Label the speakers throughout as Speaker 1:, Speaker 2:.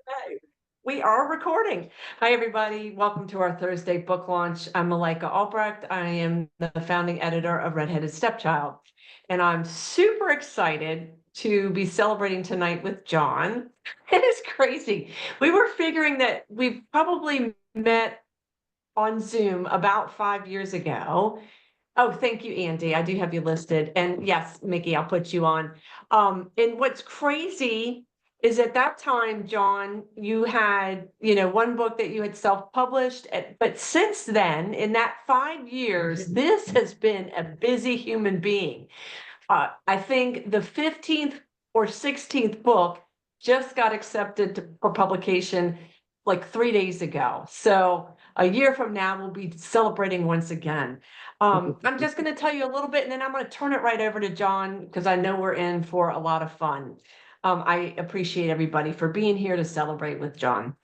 Speaker 1: Okay. We are recording. Hi, everybody. Welcome to our Thursday book launch. I'm Malika Albrecht. I am the founding editor of Redheaded Stepchild, and I'm super excited to be celebrating tonight with John. It is crazy. We were figuring that we probably met on Zoom about 5 years ago. Oh, thank you, Andy. I do have you listed. And yes, Mickey, I'll put you on. And what's crazy is at that time, John, you had, one book that you had self-published. But since then, in that 5 years, this has been a busy human being. I think the 15th or 16th book just got accepted for publication like 3 days ago. So a year from now, we'll be celebrating once again. I'm just going to tell you a little bit, and then I'm going to turn it right over to John because I know we're in for a lot of fun. I appreciate everybody for being here to celebrate with John.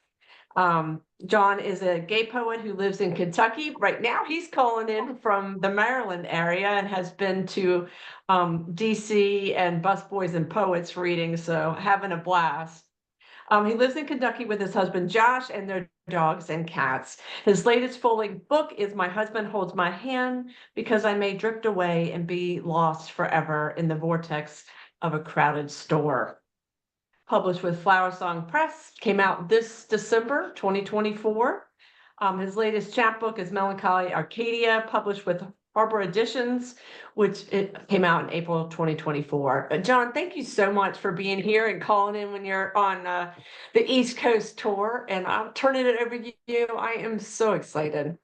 Speaker 1: John is a gay poet who lives in Kentucky. Right now, he's calling in from the Maryland area and has been to DC and Busboys and Poets reading, so having a blast. He lives in Kentucky with his husband Josh and their dogs and cats. His latest full-length book is My Husband Holds My Hand Because I May Drift Away and Be Lost Forever in the Vortex of a Crowded Store. Published with Flowersong Press, came out this December 2024. His latest chapbook is Melancholy, Arcadia, published with Harbor Editions, which it came out in April 2024. John, thank you so much for being here and calling in when you're on the East Coast tour. And I'm turning it over to you. I am so excited.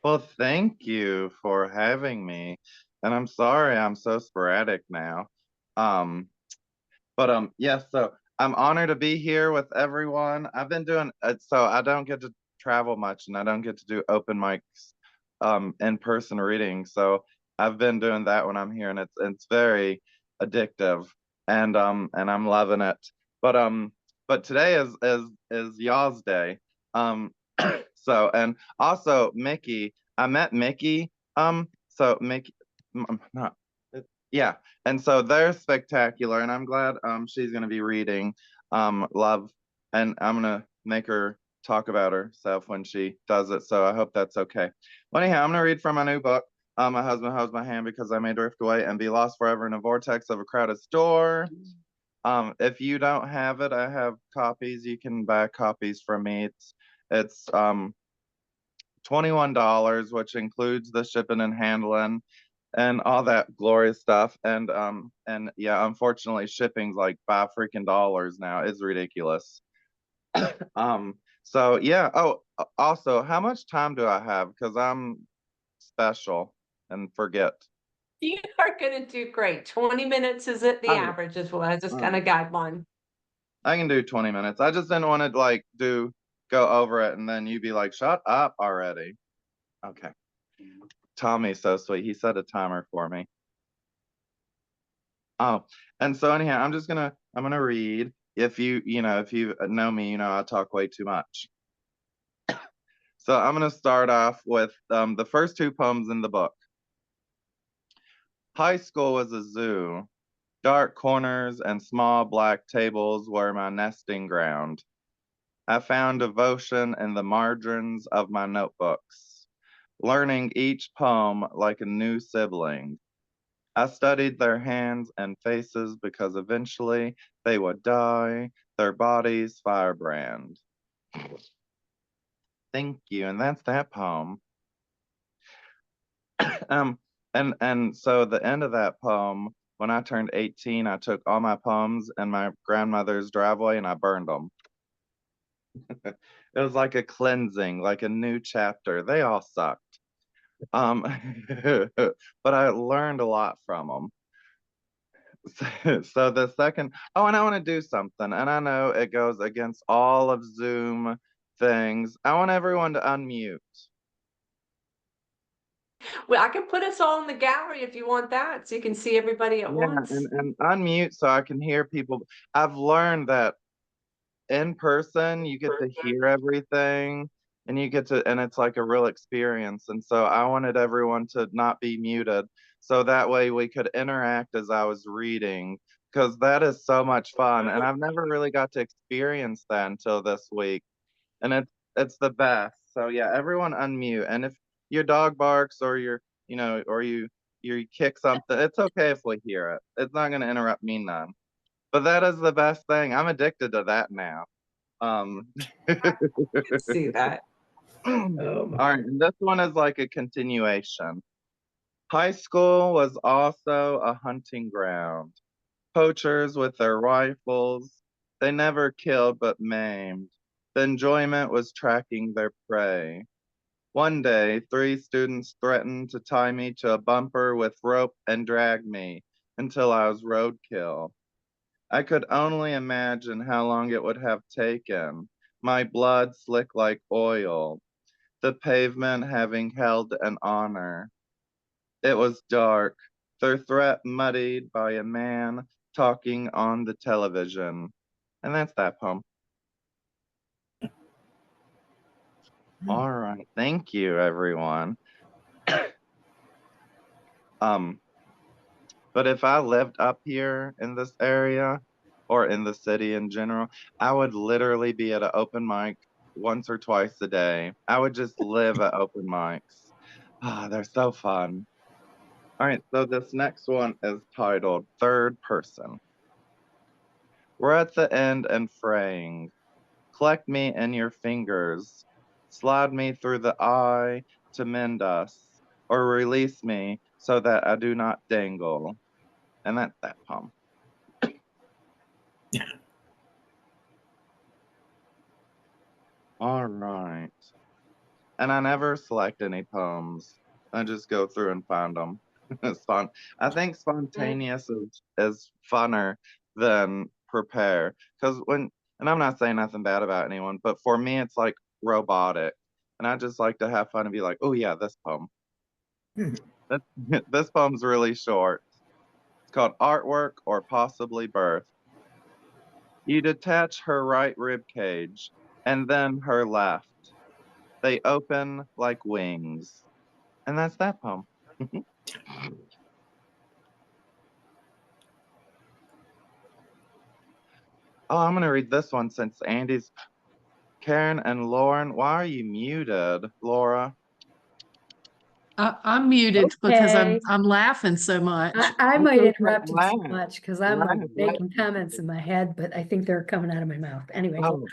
Speaker 2: Well, thank you for having me. And I'm sorry I'm so sporadic now. Um, but yes, so I'm honored to be here with everyone. I've been doing so I don't get to travel much and I don't get to do open mics in-person readings. So I've been doing that when I'm here and it's very addictive and I'm loving it. But today is y'all's day. Um so and also Mickey, I met Mickey. So Mickey, not, yeah, and so they're spectacular, and I'm glad she's gonna be reading Love, and I'm gonna make her talk about herself when she does it. So I hope that's okay. Well, anyhow, I'm gonna read from my new book. My husband holds my hand because I may drift away and be lost forever in a vortex of a crowded store. If you don't have it, I have copies. You can buy copies from me. It's $21, which includes the shipping and handling and all that glorious stuff. And yeah, unfortunately, shipping's like $5 freaking now. It's ridiculous. So yeah. Oh, also, how much time do I have? Because I'm special and forget.
Speaker 1: You are going to do great. 20 minutes is it the
Speaker 2: Oh,
Speaker 1: average as well as this kind
Speaker 2: oh,
Speaker 1: of guideline.
Speaker 2: I can do 20 minutes. I just didn't want to like go over it and then you be like, shut up already. Okay. Tommy's so sweet. He set a timer for me. Oh, and so anyhow, I'm gonna read. If you know me, I talk way too much. So I'm gonna start off with the first two poems in the book. High school was a zoo. Dark corners and small black tables were my nesting ground. I found devotion in the margins of my notebooks, learning each poem like a new sibling. I studied their hands and faces because eventually they would die, their bodies firebrand. Thank you, and that's that poem. Um, and so the end of that poem, when I turned 18, I took all my poems in my grandmother's driveway and I burned them. It was like a cleansing, like a new chapter. They all sucked. Um, but I learned a lot from them. So the second, oh, and I want to do something, and I know it goes against all of Zoom things. I want everyone to unmute.
Speaker 1: Well, I can put us all in the gallery if you want that, so you can see everybody at
Speaker 2: Yeah,
Speaker 1: once.
Speaker 2: and unmute so I can hear people. I've learned that in person you get to hear everything and and it's like a real experience. And so I wanted everyone to not be muted so that way we could interact as I was reading because that is so much fun, and I've never really got to experience that until this week, and it's the best. So yeah, everyone unmute, and if your dog barks or or you kick something, it's okay if we hear it. It's not going to interrupt me none. But that is the best thing. I'm addicted to that now. Um,
Speaker 1: See that.
Speaker 2: all
Speaker 1: Oh
Speaker 2: right,
Speaker 1: my.
Speaker 2: and this one is like a continuation. High school was also a hunting ground. Poachers with their rifles, they never killed but maimed. The enjoyment was tracking their prey. One day, 3 students threatened to tie me to a bumper with rope and drag me until I was roadkill. I could only imagine how long it would have taken, my blood slick like oil, the pavement having held an honor. It was dark, their threat muddied by a man talking on the television. And that's that poem. All right. Thank you, everyone. Um, but if I lived up here in this area or in the city in general, I would literally be at an open mic once or twice a day. I would just live at open mics. Ah, they're so fun. All right, so this next one is titled Third Person. We're at the end and fraying. Collect me in your fingers. Slide me through the eye to mend us, or release me so that I do not dangle. And that's that poem. All right. And I never select any poems. I just go through and find them. It's fun. I think spontaneous is funner than prepare. Because and I'm not saying nothing bad about anyone, but for me, it's like robotic. And I just like to have fun and be like, oh, yeah, this poem. This, this poem's really short. It's called Artwork or Possibly Birth. You detach her right rib cage and then her left. They open like wings. And that's that poem. Oh, I'm gonna read this one since Andy's Karen and Lauren. Why are you muted, Laura?
Speaker 3: I'm muted because
Speaker 4: Okay.
Speaker 3: I'm laughing so much.
Speaker 4: I
Speaker 2: It's
Speaker 4: might
Speaker 2: okay,
Speaker 4: interrupt you so
Speaker 2: laugh,
Speaker 4: much because I'm like
Speaker 2: laugh, laugh.
Speaker 4: making comments in my head, but I think they're coming out of my mouth. Anyway,
Speaker 2: Oh,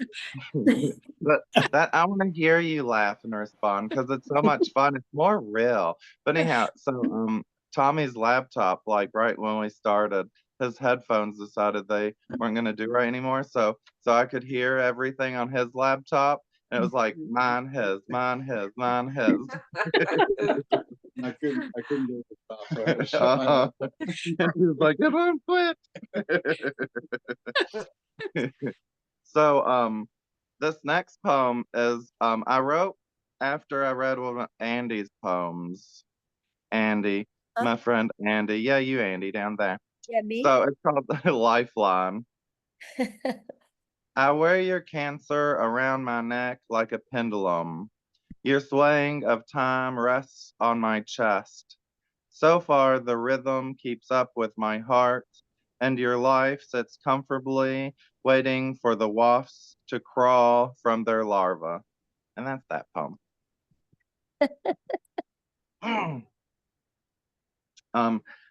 Speaker 2: but that I want to hear you laugh and respond because it's so much fun. It's more real. But anyhow, so Tommy's laptop, like right when we started, his headphones decided they weren't gonna do right anymore. So I could hear everything on his laptop, and it was like mine, his, mine, his, mine, his. I couldn't do it stop. So I had to shut my laptop. He was like, everyone quit. So this next poem is I wrote after I read one of Andy's poems. Andy, my friend Andy. Yeah, you Andy down there.
Speaker 4: yeah, me.
Speaker 2: So it's called Lifeline. I wear your cancer around my neck like a pendulum. Your swaying of time rests on my chest. So far, the rhythm keeps up with my heart, and your life sits comfortably, waiting for the wasps to crawl from their larvae. And that's that poem.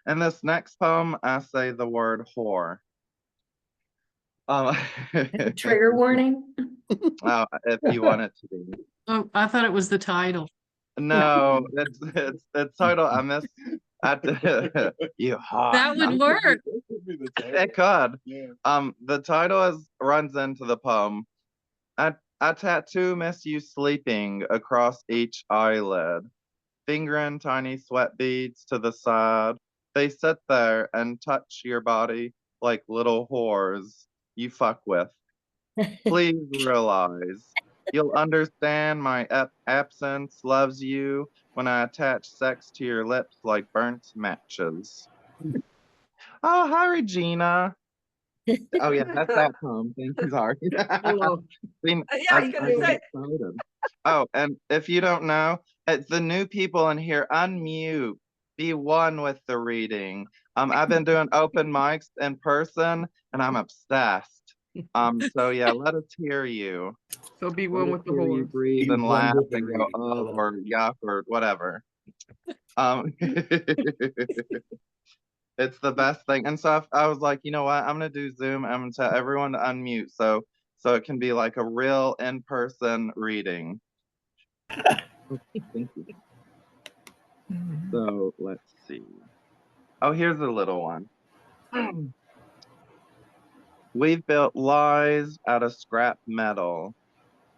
Speaker 2: In this next poem, I say the word whore. Um,
Speaker 4: Trigger warning.
Speaker 2: if you want it to be.
Speaker 3: Oh, I thought it was the title.
Speaker 2: No, it's title. I miss. You hot.
Speaker 3: That would work.
Speaker 2: It could. The title runs into the poem. I tattoo miss you sleeping across each eyelid, fingering tiny sweat beads to the side. They sit there and touch your body like little whores you fuck with. Please realize you'll understand my absence loves you when I attach sex to your lips like burnt matches. Oh, hi, Regina. Oh, yeah, that's that poem. Thank you, sorry.
Speaker 1: Oh,
Speaker 2: See,
Speaker 1: yeah, you gotta say.
Speaker 2: excited. Oh, and if you don't know, it's the new people in here, unmute. Be one with the reading. I've been doing open mics in person and I'm obsessed. So yeah, let us hear you.
Speaker 3: So be
Speaker 2: Let
Speaker 3: one
Speaker 2: us
Speaker 3: with the
Speaker 2: hear you
Speaker 3: horse.
Speaker 2: breathe
Speaker 5: Be
Speaker 2: and
Speaker 5: one
Speaker 2: laugh
Speaker 5: with the
Speaker 2: and go,
Speaker 5: reading. I
Speaker 2: oh,
Speaker 5: love
Speaker 2: or yuck or whatever. Um, it's the best thing. And so I was like, you know what? I'm gonna do Zoom. I'm gonna tell everyone to unmute so it can be like a real in-person reading. Okay, thank you. So let's see. Oh, here's a little one. We've built lies out of scrap metal.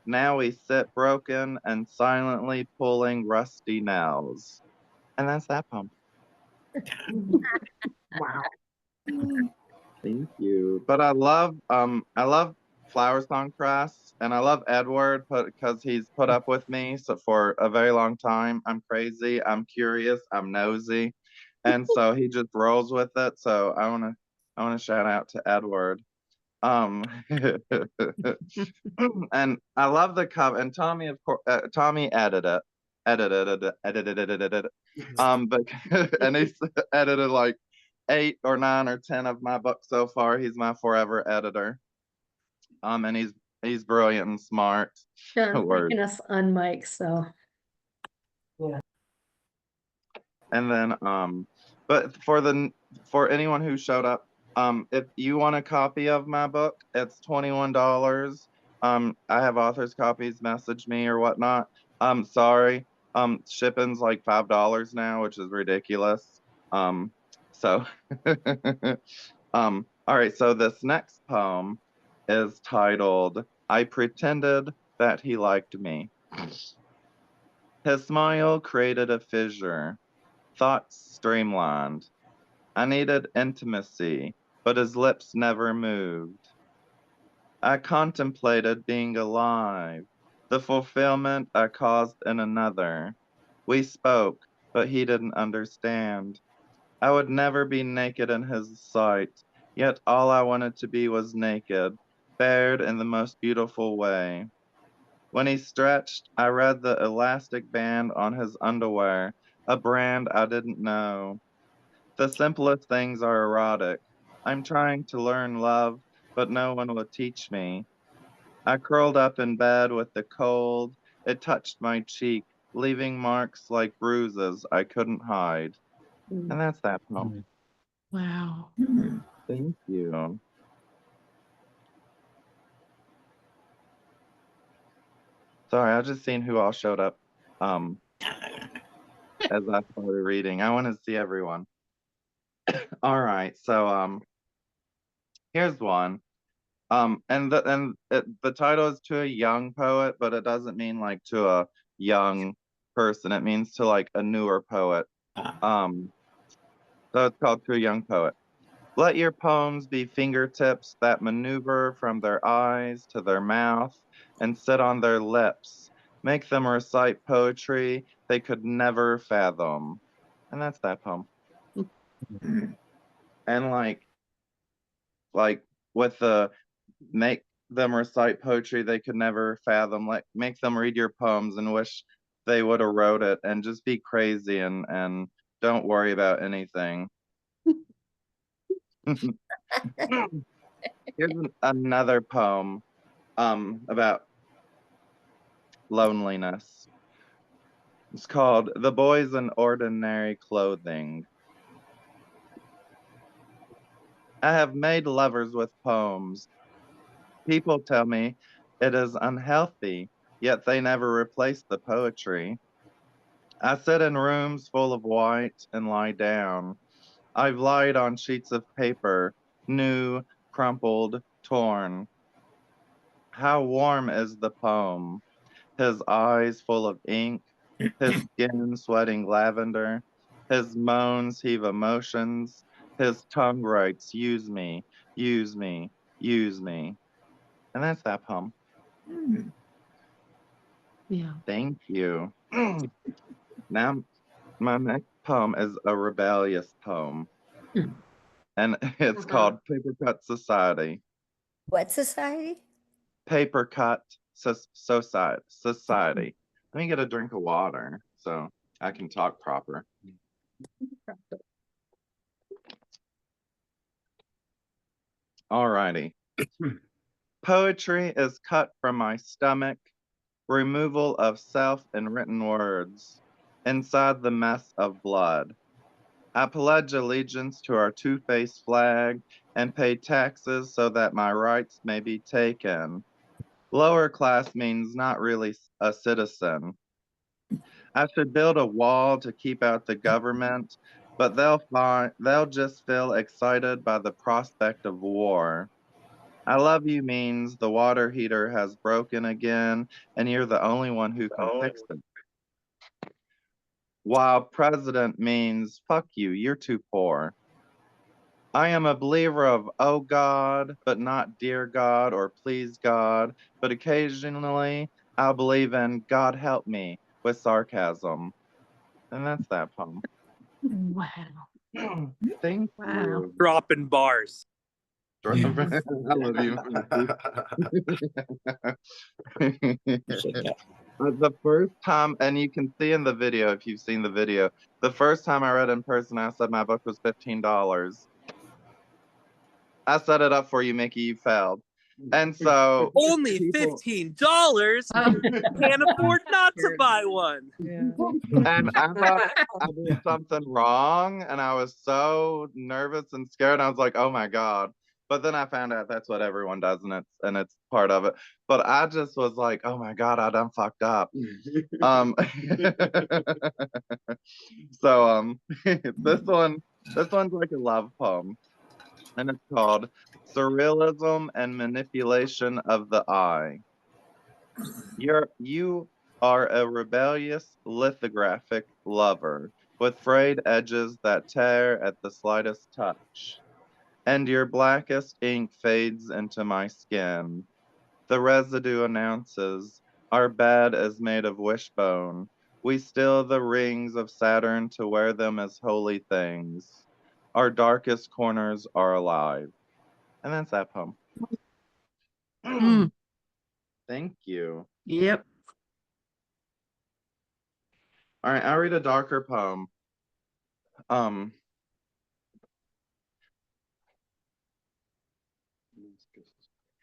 Speaker 2: Now we sit broken and silently pulling rusty nails. And that's that poem.
Speaker 1: Wow.
Speaker 2: Thank you. But I love Flowersong Press and I love Edward because he's put up with me so for a very long time. I'm crazy, I'm curious, I'm nosy. And so he just rolls with it. So I wanna shout out to Edward. Um and I love the cover and Tommy of course Tommy edited it. But and he's edited like 8 or 9 or 10 of my books so far. He's my forever editor. And he's brilliant and smart.
Speaker 4: John's
Speaker 2: Word.
Speaker 4: making us on mic, so.
Speaker 2: And then but for anyone who showed up, if you want a copy of my book, it's $21. I have authors copies, message me or whatnot. Sorry. Shipping's like $5 now, which is ridiculous. So all right, so this next poem is titled I Pretended That He Liked Me. His smile created a fissure, thoughts streamlined. I needed intimacy, but his lips never moved. I contemplated being alive, the fulfillment I caused in another. We spoke, but he didn't understand. I would never be naked in his sight, yet all I wanted to be was naked, bared in the most beautiful way. When he stretched, I read the elastic band on his underwear, a brand I didn't know. The simplest things are erotic. I'm trying to learn love, but no one will teach me. I curled up in bed with the cold. It touched my cheek, leaving marks like bruises I couldn't hide. And that's that poem.
Speaker 3: Wow.
Speaker 2: Thank you. Sorry, I just seen who all showed up as I started reading. I want to see everyone. All right, so here's one. The title is to a young poet, but it doesn't mean like to a young person. It means to like a newer poet. So it's called To a Young Poet. Let your poems be fingertips that maneuver from their eyes to their mouth and sit on their lips. Make them recite poetry they could never fathom. And that's that poem. And like with the make them recite poetry they could never fathom, like make them read your poems and wish they would have wrote it and just be crazy and don't worry about anything. Here's another poem about loneliness. It's called The Boys in Ordinary Clothing. I have made lovers with poems. People tell me it is unhealthy, yet they never replace the poetry. I sit in rooms full of white and lie down. I've lied on sheets of paper, new, crumpled, torn. How warm is the poem? His eyes full of ink, his skin sweating lavender, his moans heave emotions, his tongue writes, use me, use me, use me. And that's that poem.
Speaker 3: Yeah.
Speaker 2: Thank you. Now, my next poem is a rebellious poem, and it's called Paper Cut Society.
Speaker 6: What society?
Speaker 2: Paper Cut Society. Let me get a drink of water so I can talk proper. Alrighty. Poetry is cut from my stomach, removal of self in written words, inside the mess of blood. I pledge allegiance to our two-faced flag and pay taxes so that my rights may be taken. Lower class means not really a citizen. I should build a wall to keep out the government, but they'll just feel excited by the prospect of war. I love you means the water heater has broken again, and you're the only one who can fix it. While president means fuck you, you're too poor. I am a believer of oh God, but not dear God or please God, but occasionally I'll believe in God help me with sarcasm. And that's that poem.
Speaker 3: Wow.
Speaker 2: Thank
Speaker 3: Wow.
Speaker 2: you.
Speaker 5: Dropping bars.
Speaker 2: I love you. The first time, and you can see in the video, if you've seen the video, the first time I read in person, I said my book was $15. I set it up for you, Mickey, you failed. And so
Speaker 5: Only
Speaker 2: people-
Speaker 5: $15? Can't afford not to buy one.
Speaker 2: and I thought I did something wrong, and I was so nervous and scared. I was like, oh my God. But then I found out that's what everyone does, and it's part of it. But I just was like, oh my God, I done fucked up. So this one's like a love poem, and it's called Surrealism and Manipulation of the Eye. You are a rebellious lithographic lover with frayed edges that tear at the slightest touch. And your blackest ink fades into my skin. The residue announces our bed is made of wishbone. We steal the rings of Saturn to wear them as holy things. Our darkest corners are alive. And that's that poem.
Speaker 3: Mm.
Speaker 2: Thank you.
Speaker 3: Yep.
Speaker 2: All right, I'll read a darker poem.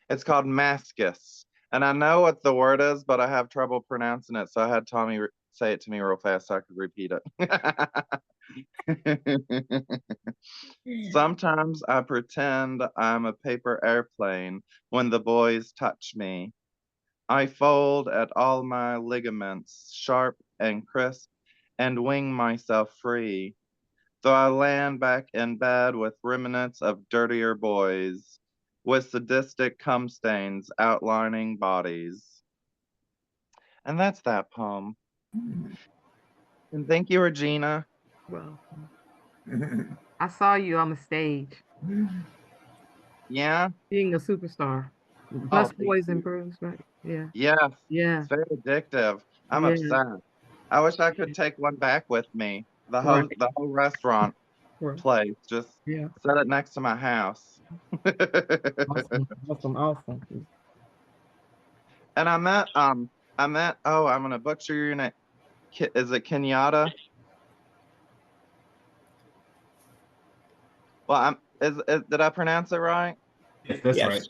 Speaker 2: It's called Mascus. And I know what the word is, but I have trouble pronouncing it. So I had Tommy say it to me real fast so I could repeat it. Sometimes I pretend I'm a paper airplane when the boys touch me. I fold at all my ligaments, sharp and crisp, and wing myself free. So I land back in bed with remnants of dirtier boys, with sadistic cum stains outlining bodies. And that's that poem. And thank you, Regina.
Speaker 3: Well, I saw you on the stage
Speaker 2: Yeah?
Speaker 3: being a superstar. Bus
Speaker 2: thank
Speaker 3: Boys
Speaker 2: you.
Speaker 3: and Bruce, right? Yeah.
Speaker 2: Yes.
Speaker 3: Yeah.
Speaker 2: It's very addictive. I'm
Speaker 3: Yeah.
Speaker 2: obsessed. I wish I could take one back with me. The whole restaurant
Speaker 3: Right.
Speaker 2: place. Just
Speaker 3: Yeah.
Speaker 2: set it next to my house.
Speaker 3: Awesome.
Speaker 2: And I met oh, I'm gonna butcher your name. Is it Kenyatta? Well, did I pronounce it right?
Speaker 7: Yes, that's right.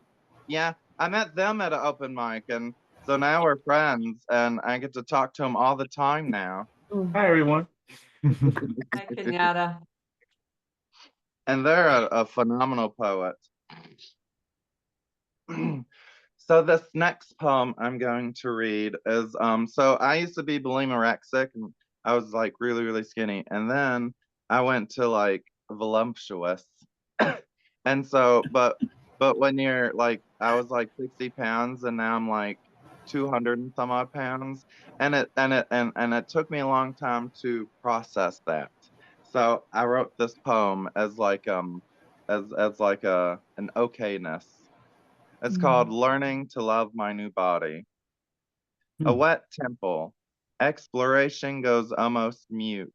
Speaker 2: Yeah, I met them at an open mic, and so now we're friends, and I get to talk to them all the time now.
Speaker 7: Hi, everyone.
Speaker 1: Hi, Kenyatta.
Speaker 2: And they're a phenomenal poet. So this next poem I'm going to read is so I used to be bulimirexic, and I was like really, really skinny, and then I went to like voluptuous. And so but when you're like I was like 60 pounds, and now I'm like 200 and some odd pounds, and it took me a long time to process that. So I wrote this poem as like as like an okayness. It's called Learning to Love My New Body. A wet temple. Exploration goes almost mute.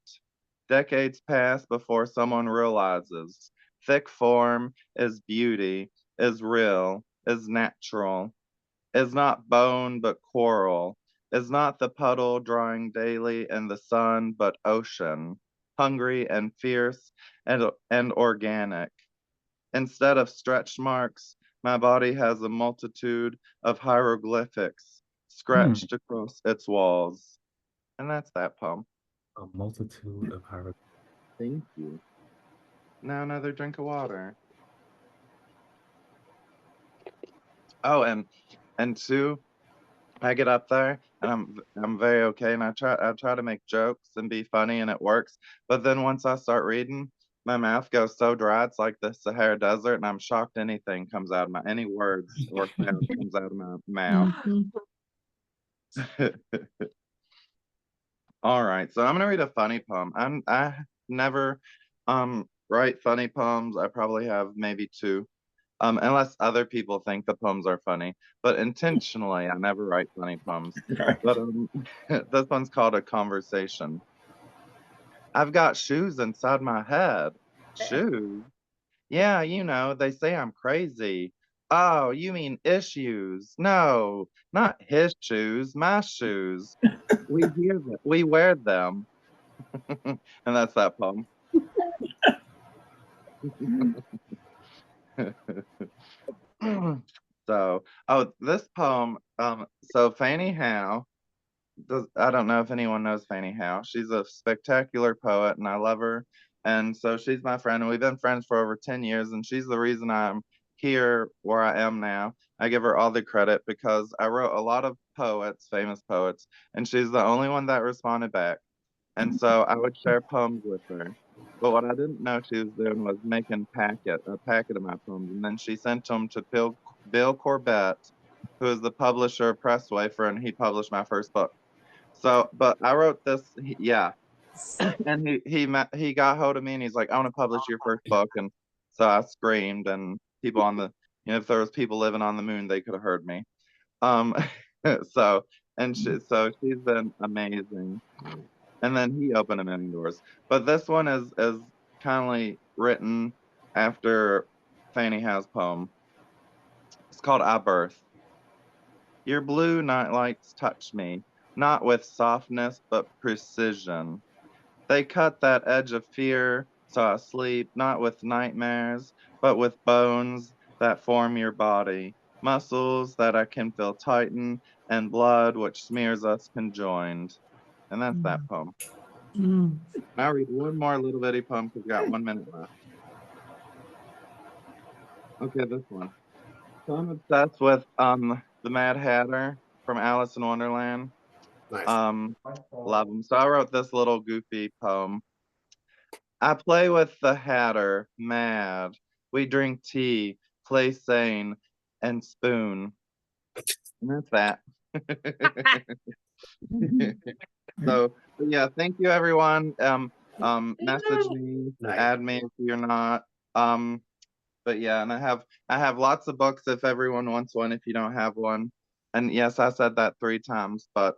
Speaker 2: Decades pass before someone realizes thick form is beauty, is real, is natural, is not bone but coral, is not the puddle drying daily in the sun but ocean, hungry and fierce and organic. Instead of stretch marks, my body has a multitude of hieroglyphics scratched across its walls. And that's that poem.
Speaker 7: A multitude of hieroglyphs.
Speaker 2: Thank you. Now another drink of water. Oh, and two, I get up there and I'm very okay, and I try to make jokes and be funny, and it works. But then once I start reading, my mouth goes so dry, it's like the Sahara Desert, and I'm shocked anything comes out of any words or sound comes out of my mouth.
Speaker 4: Mhm.
Speaker 2: All right, so I'm gonna read a funny poem. I never write funny poems. I probably have maybe two. Unless other people think the poems are funny, but intentionally, I never write funny poems. But this one's called A Conversation. I've got shoes inside my head. Shoes? Yeah, you know, they say I'm crazy. Oh, you mean issues? No, not his shoes, my shoes. We wear them. And that's that poem. So, oh, this poem, so Fanny Howe, I don't know if anyone knows Fanny Howe. She's a spectacular poet and I love her. And so she's my friend, and we've been friends for over 10 years, and she's the reason I'm here where I am now. I give her all the credit because I wrote a lot of poets, famous poets, and she's the only one that responded back. And so I would share poems with her. But what I didn't know she was doing was making a packet of my poems. And then she sent them to Bill Corbett, who is the publisher of Presswafer, and he published my first book. So, but I wrote this, yeah. And he got hold of me and he's like, I want to publish your first book. And so I screamed, and people on the, if there was people living on the moon, they could have heard me. So, so she's been amazing. And then he opened a million doors. But this one is kindly written after Fanny Howe's poem. It's called I Birth. Your blue nightlights touch me, not with softness, but precision. They cut that edge of fear, so I sleep, not with nightmares, but with bones that form your body, muscles that I can feel tighten, and blood which smears us conjoined. And that's that poem.
Speaker 4: Mm.
Speaker 2: I'll read one more little bitty poem because we've got 1 minute left. Okay, this one. So I'm obsessed with the Mad Hatter from Alice in Wonderland.
Speaker 8: Nice.
Speaker 2: Love him. So I wrote this little goofy poem. I play with the Hatter, mad. We drink tea, play sane, and spoon. And that's that. So yeah, thank you everyone. Message me,
Speaker 8: Nice.
Speaker 2: add me if you're not. But yeah, and I have lots of books if everyone wants one, if you don't have one. And yes, I said that 3 times, but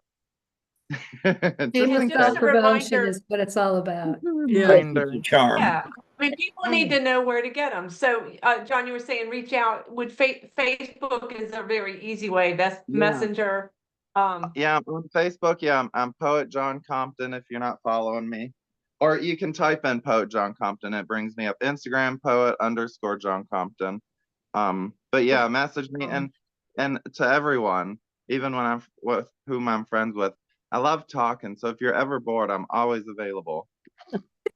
Speaker 2: just
Speaker 4: Human
Speaker 2: in
Speaker 1: just
Speaker 2: case.
Speaker 1: a
Speaker 4: self-promotion
Speaker 1: reminder.
Speaker 4: is what it's all about.
Speaker 2: Reminder.
Speaker 5: Charm.
Speaker 1: Yeah, I mean, people need to know where to get them. So, John, you were saying reach out. Facebook is a very easy way. That's
Speaker 2: Yeah.
Speaker 1: Messenger.
Speaker 2: Yeah, on Facebook, yeah, I'm Poet John Compton if you're not following me. Or you can type in Poet John Compton. It brings me up. Instagram, Poet_John Compton. But yeah, message me, and to everyone, even when I'm with whom I'm friends with, I love talking. So if you're ever bored, I'm always available.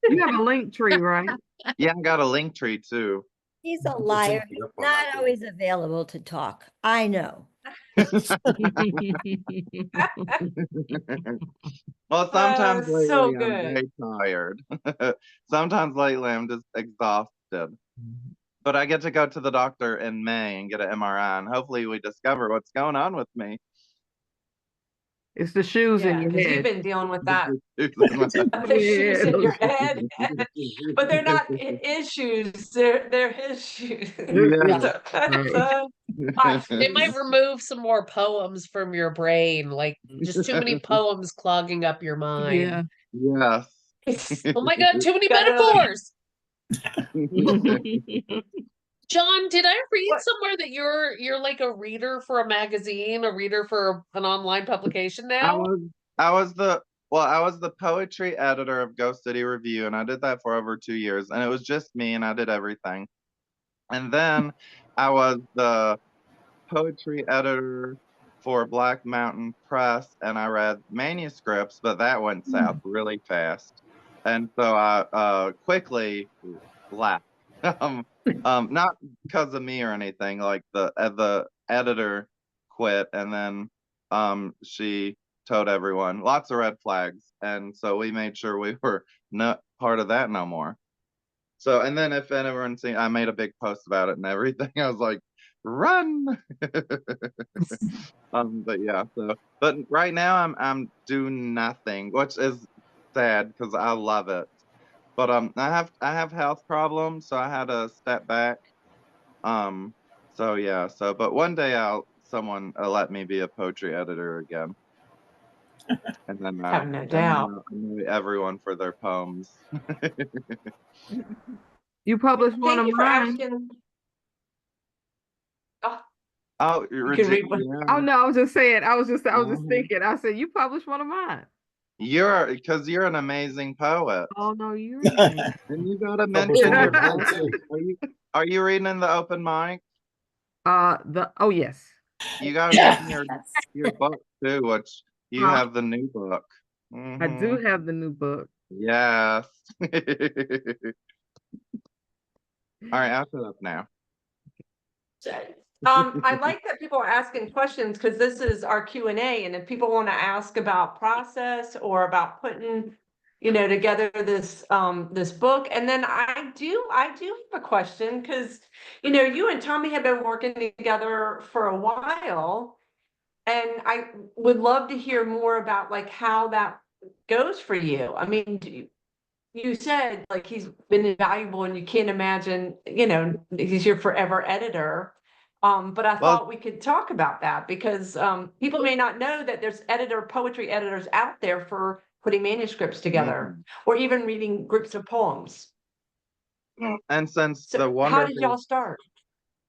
Speaker 3: You have a link tree, right?
Speaker 2: Yeah, I got a link tree too.
Speaker 6: He's a liar. He's not always available to talk. I know.
Speaker 2: Well, sometimes lately
Speaker 1: so
Speaker 2: I'm
Speaker 1: good.
Speaker 2: very tired. Sometimes lately I'm just exhausted. But I get to go to the doctor in May and get an MRI, and hopefully we discover what's going on with me.
Speaker 3: It's the shoes in
Speaker 1: Yeah,
Speaker 3: your
Speaker 1: because you've
Speaker 3: head.
Speaker 1: been dealing with that.
Speaker 2: Yeah.
Speaker 1: The shoes in your head, but they're not issues. They're his shoes. So that's,
Speaker 5: They might remove some more poems from your brain, like just too many poems clogging up your mind.
Speaker 2: Yes.
Speaker 5: Oh my God, too many
Speaker 1: Gotta-
Speaker 5: metaphors. John, did I read somewhere that you're like a reader for a magazine, a reader for an online publication now?
Speaker 2: I was the poetry editor of Ghost City Review, and I did that for over 2 years, and it was just me, and I did everything. And then I was the poetry editor for Black Mountain Press, and I read manuscripts, but that went south really fast. And so I quickly left. Not because of me or anything. Like the editor quit, and then she told everyone lots of red flags, and so we made sure we were not part of that no more. So, and then if anyone seen, I made a big post about it and everything. I was like, run. But yeah, but right now I'm doing nothing, which is sad because I love it. But I have health problems, so I had to step back. Um, so yeah, but one day someone let me be a poetry editor again, and then
Speaker 1: Have no doubt.
Speaker 2: annoy everyone for their poems.
Speaker 3: You published one
Speaker 1: Thank
Speaker 3: of
Speaker 1: you for
Speaker 3: mine.
Speaker 1: asking. Oh,
Speaker 2: Oh,
Speaker 1: you can read one.
Speaker 3: Oh no, I was just saying. I was just
Speaker 2: Mhm.
Speaker 3: thinking. I said you published one of mine.
Speaker 2: Because you're an amazing poet.
Speaker 3: Oh no, you're amazing.
Speaker 2: And you gotta
Speaker 8: Published
Speaker 2: mention
Speaker 8: one
Speaker 2: your
Speaker 8: of mine,
Speaker 2: book.
Speaker 8: too.
Speaker 2: Are you reading in the open mic?
Speaker 3: Oh yes.
Speaker 2: You gotta mention your book too, which you have the new book.
Speaker 3: I do
Speaker 2: Mhm.
Speaker 3: have the new book.
Speaker 2: Yes. All right, I'll shut up now.
Speaker 1: I like that people are asking questions because this is our Q&A, and if people want to ask about process or about putting, together this book, and then I do have a question because you and Tommy have been working together for a while, and I would love to hear more about like how that goes for you. I mean, you said like he's been invaluable and you can't imagine, he's your forever editor. But I
Speaker 2: Well,
Speaker 1: thought we could talk about that because people may not know that there's poetry editors out there for putting manuscripts together or even reading groups of poems.
Speaker 2: and since the
Speaker 1: So how did y'all
Speaker 2: wonderful
Speaker 1: start?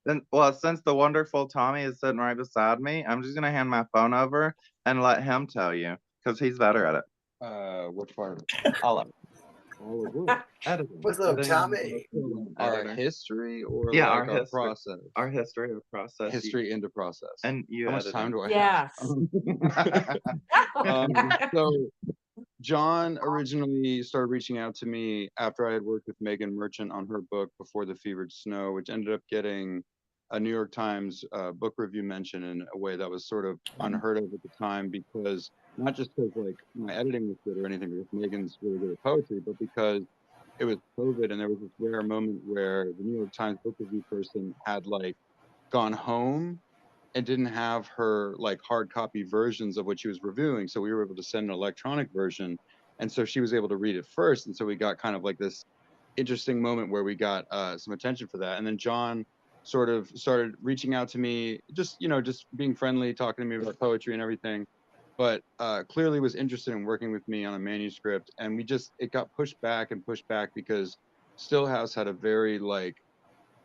Speaker 2: since the wonderful Tommy is sitting right beside me, I'm just gonna hand my phone over and let him tell you because he's better at it.
Speaker 9: Which part?
Speaker 2: All of it. Editing.
Speaker 8: What's up,
Speaker 2: Editing,
Speaker 8: Tommy?
Speaker 9: Our
Speaker 2: editor.
Speaker 9: history or
Speaker 2: Yeah,
Speaker 9: like
Speaker 2: our
Speaker 9: our
Speaker 2: history.
Speaker 9: process?
Speaker 2: Our history of process.
Speaker 9: History into process.
Speaker 2: And you
Speaker 9: How much time
Speaker 2: editing.
Speaker 9: do I
Speaker 1: Yes.
Speaker 9: have? So John originally started reaching out to me after I had worked with Megan Merchant on her book Before the Fevered Snow, which ended up getting a New York Times book review mention in a way that was sort of unheard of at the time, because not just because like my editing was good or anything, because Megan's really good at poetry, but because it was COVID and there was this rare moment where the New York Times book review person had like gone home and didn't have her like hard copy versions of what she was reviewing. So we were able to send an electronic version. And so she was able to read it first. And so we got kind of like this interesting moment where we got some attention for that. And then John sort of started reaching out to me, just, just being friendly, talking to me about poetry and everything. But clearly was interested in working with me on a manuscript. And it got pushed back because Stillhouse had a very like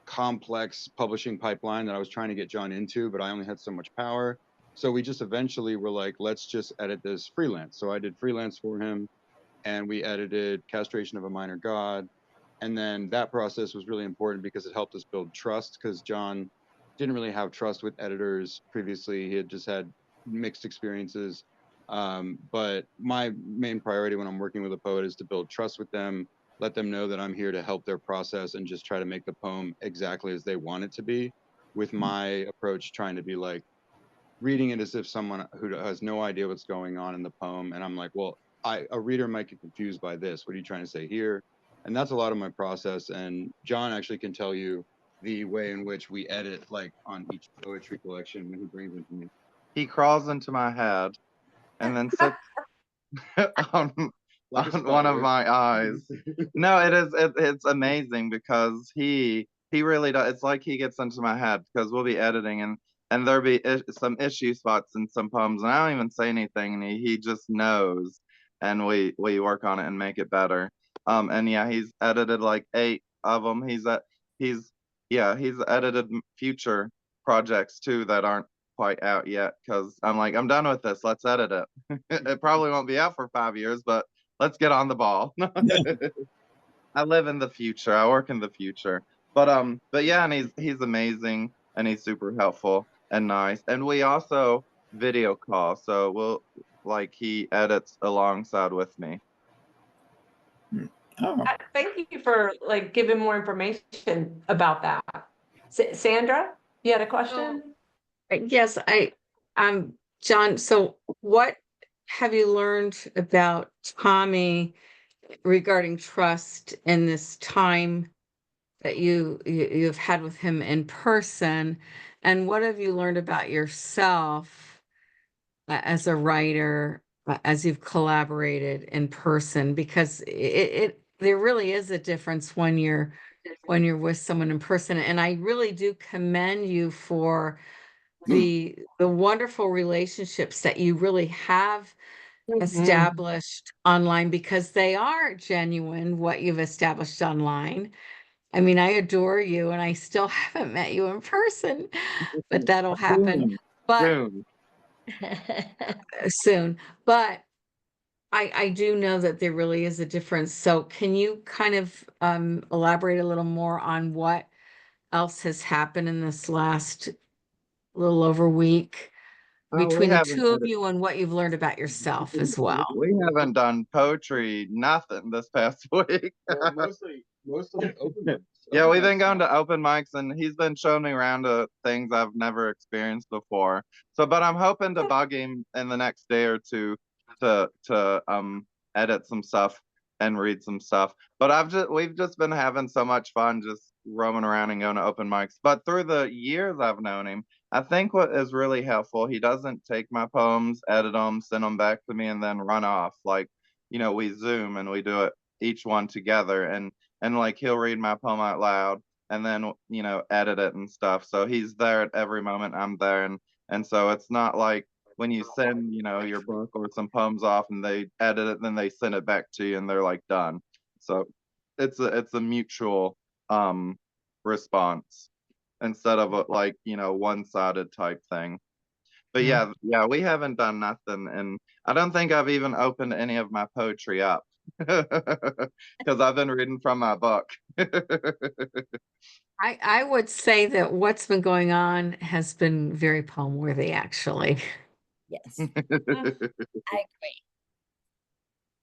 Speaker 9: complex publishing pipeline that I was trying to get John into, but I only had so much power. So we just eventually were like, let's just edit this freelance. So I did freelance for him, and we edited Castration of a Minor God. And then that process was really important because it helped us build trust, because John didn't really have trust with editors previously. He had just had mixed experiences. But my main priority when I'm working with a poet is to build trust with them, let them know that I'm here to help their process and just try to make the poem exactly as they want it to be, with my approach trying to be like reading it as if someone who has no idea what's going on in the poem. And I'm like, well, a reader might get confused by this. What are you trying to say here? And that's a lot of my process. And John actually can tell you the way in which we edit, like on each poetry collection when he brings it to me.
Speaker 2: He crawls into my head and then sits on,
Speaker 9: Like
Speaker 2: on one of my eyes. No, it's amazing because he really does. It's like he gets into my head because we'll be editing and there'll be some issue spots in some poems, and I don't even say anything, and he just knows, and we work on it and make it better. And yeah, he's edited like 8 of them. He's edited future projects too that aren't quite out yet, because I'm like, I'm done with this. Let's edit it. It probably won't be out for 5 years, but let's get on the ball. I live in the future. I work in the future. but yeah, and he's amazing and he's super helpful and nice. And we also video call, so he edits alongside with me.
Speaker 8: Oh,
Speaker 1: Thank you for like giving more information about that. Sandra, you had a question?
Speaker 10: Yes, John, so what have you learned about Tommy regarding trust in this time that you've had with him in person? And what have you learned about yourself as a writer, as you've collaborated in person? Because there really is a difference when you're with someone in person. And I really do commend you for the wonderful relationships that you really have established online, because they are genuine, what you've established online. I mean, I adore you and I still haven't met you in person, but that'll happen.
Speaker 2: Soon,
Speaker 10: But
Speaker 2: soon.
Speaker 10: soon. But I do know that there really is a difference. So can you kind of elaborate a little more on what else has happened in this last little over week
Speaker 2: Oh, we
Speaker 10: between the
Speaker 2: haven't
Speaker 10: two of you and what you've learned about yourself as well?
Speaker 2: we haven't done poetry, nothing this past week.
Speaker 9: Well, mostly open mics.
Speaker 2: Yeah,
Speaker 9: Open
Speaker 2: we've been
Speaker 9: mics.
Speaker 2: going to open mics and he's been showing me around to things I've never experienced before. So, but I'm hoping to bug him in the next day or two to edit some stuff and read some stuff. But we've just been having so much fun just roaming around and going to open mics. But through the years I've known him, I think what is really helpful, he doesn't take my poems, edit them, send them back to me, and then run off. Like, we Zoom and we do it each one together, and like he'll read my poem out loud and then edit it and stuff. So he's there at every moment I'm there, and so it's not like when you send your book or some poems off and they edit it, then they send it back to you and they're like done. So it's a mutual response instead of a one-sided type thing. But yeah, we haven't done nothing, and I don't think I've even opened any of my poetry up because I've been reading from my book.
Speaker 10: I would say that what's been going on has been very poem worthy, actually.
Speaker 6: Yes, I agree.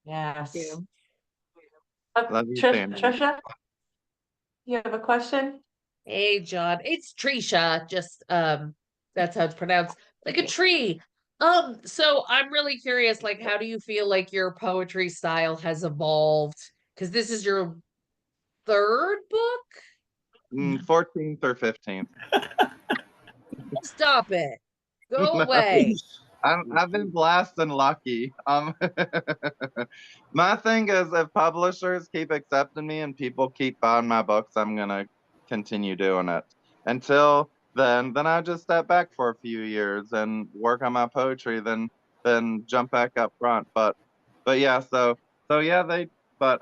Speaker 1: Yes.
Speaker 10: you.
Speaker 2: Love you, Sandra.
Speaker 1: Trisha, you have a question?
Speaker 5: Hey, John. It's Trisha. Just that's how it's pronounced. Like a tree. So I'm really curious, like, how do you feel like your poetry style has evolved? Because this is your third book?
Speaker 2: 14th or 15th.
Speaker 5: Stop it. Go
Speaker 2: No.
Speaker 5: away.
Speaker 2: I've been blessed and lucky. My thing is, if publishers keep accepting me and people keep buying my books, I'm gonna continue doing it. Until then I just step back for a few years and work on my poetry, then jump back up front. But yeah, so yeah, but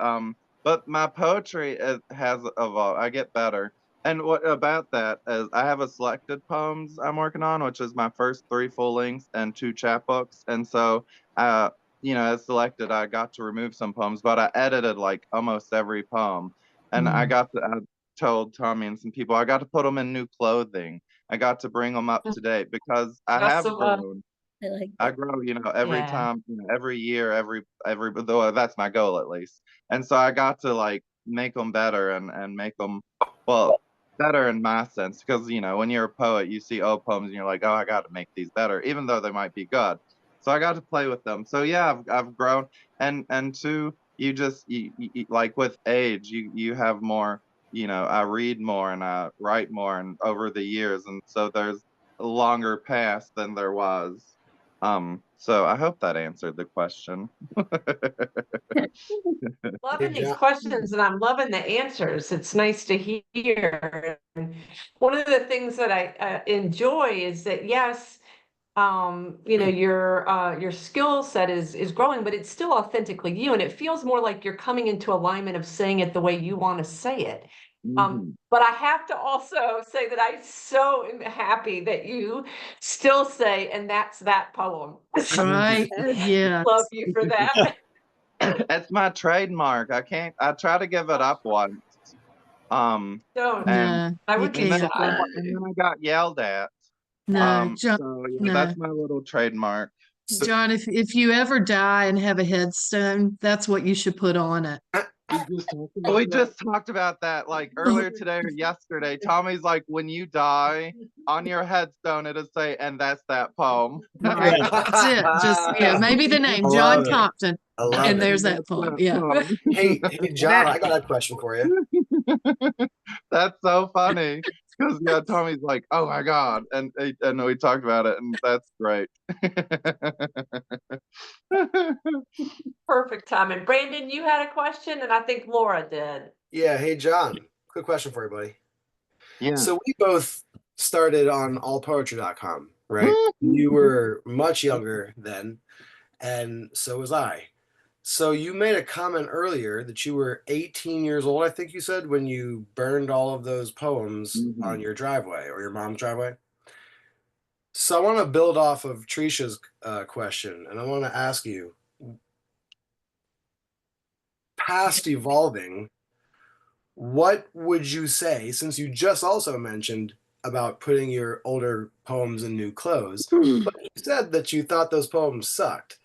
Speaker 2: my poetry has evolved. I get better. And what about that is I have a selected poems I'm working on, which is my first 3 full lengths and 2 chapbooks. And so, as selected, I got to remove some poems, but I edited like almost every poem. And I told Tommy and some people, I got to put them in new clothing. I got to bring them up to date because I
Speaker 1: That's
Speaker 2: have
Speaker 1: the one.
Speaker 2: grown.
Speaker 6: I like
Speaker 2: I
Speaker 6: that.
Speaker 2: grow, every
Speaker 1: Yeah.
Speaker 2: time, every year, though that's my goal at least. And so I got to like make them better and make them, well, better in my sense, because when you're a poet, you see old poems and you're like, oh, I got to make these better, even though they might be good. So I got to play with them. So yeah, I've grown, and two, you just like with age, you have more. I read more and I write more, and over the years, and so there's a longer past than there was. So I hope that answered the question.
Speaker 1: Loving these
Speaker 8: Yeah.
Speaker 1: questions and I'm loving the answers. It's nice to hear. And one of the things that I enjoy is that yes, your skill set is growing, but it's still authentically you, and it feels more like you're coming into alignment of saying it the way you want to say it. But I have to also say that I so am happy that you still say, and that's that poem.
Speaker 4: Right, yeah.
Speaker 1: Love you for that.
Speaker 2: It's my trademark. I try to give it up once.
Speaker 1: Don't.
Speaker 2: And
Speaker 10: No,
Speaker 1: I
Speaker 10: you
Speaker 1: would be
Speaker 2: and then,
Speaker 10: can't.
Speaker 1: shy.
Speaker 2: and then I got yelled at.
Speaker 10: No, John,
Speaker 2: So yeah,
Speaker 10: no.
Speaker 2: that's my little trademark.
Speaker 10: John, if you ever die and have a headstone, that's what you should put on it.
Speaker 2: We just talked about that like earlier today or yesterday. Tommy's like, when you die, on your headstone it'll say, and that's that poem.
Speaker 10: Right. That's it. Just maybe the name John
Speaker 8: love it.
Speaker 10: Compton.
Speaker 8: I love
Speaker 10: And
Speaker 8: it.
Speaker 10: there's that
Speaker 2: That's
Speaker 10: poem.
Speaker 2: that
Speaker 10: Yeah.
Speaker 2: poem.
Speaker 8: Hey, John, I got a question for you.
Speaker 2: That's so funny. Because yeah, Tommy's like, oh my God. And we talked about it, and that's great.
Speaker 1: Perfect timing. Brandon, you had a question, and I think Laura did.
Speaker 8: Yeah, hey John, quick question for you, buddy.
Speaker 2: Yeah.
Speaker 8: So we both started on allpoetry.com, right? You were much younger then, and so was I. So you made a comment earlier that you were 18 years old, I think you said, when you burned all of those poems on your driveway or your mom's driveway. So I want to build off of Trisha's question, and I want to ask you, past evolving, what would you say, since you just also mentioned about putting your older poems in new clothes, but you said that you thought those poems sucked.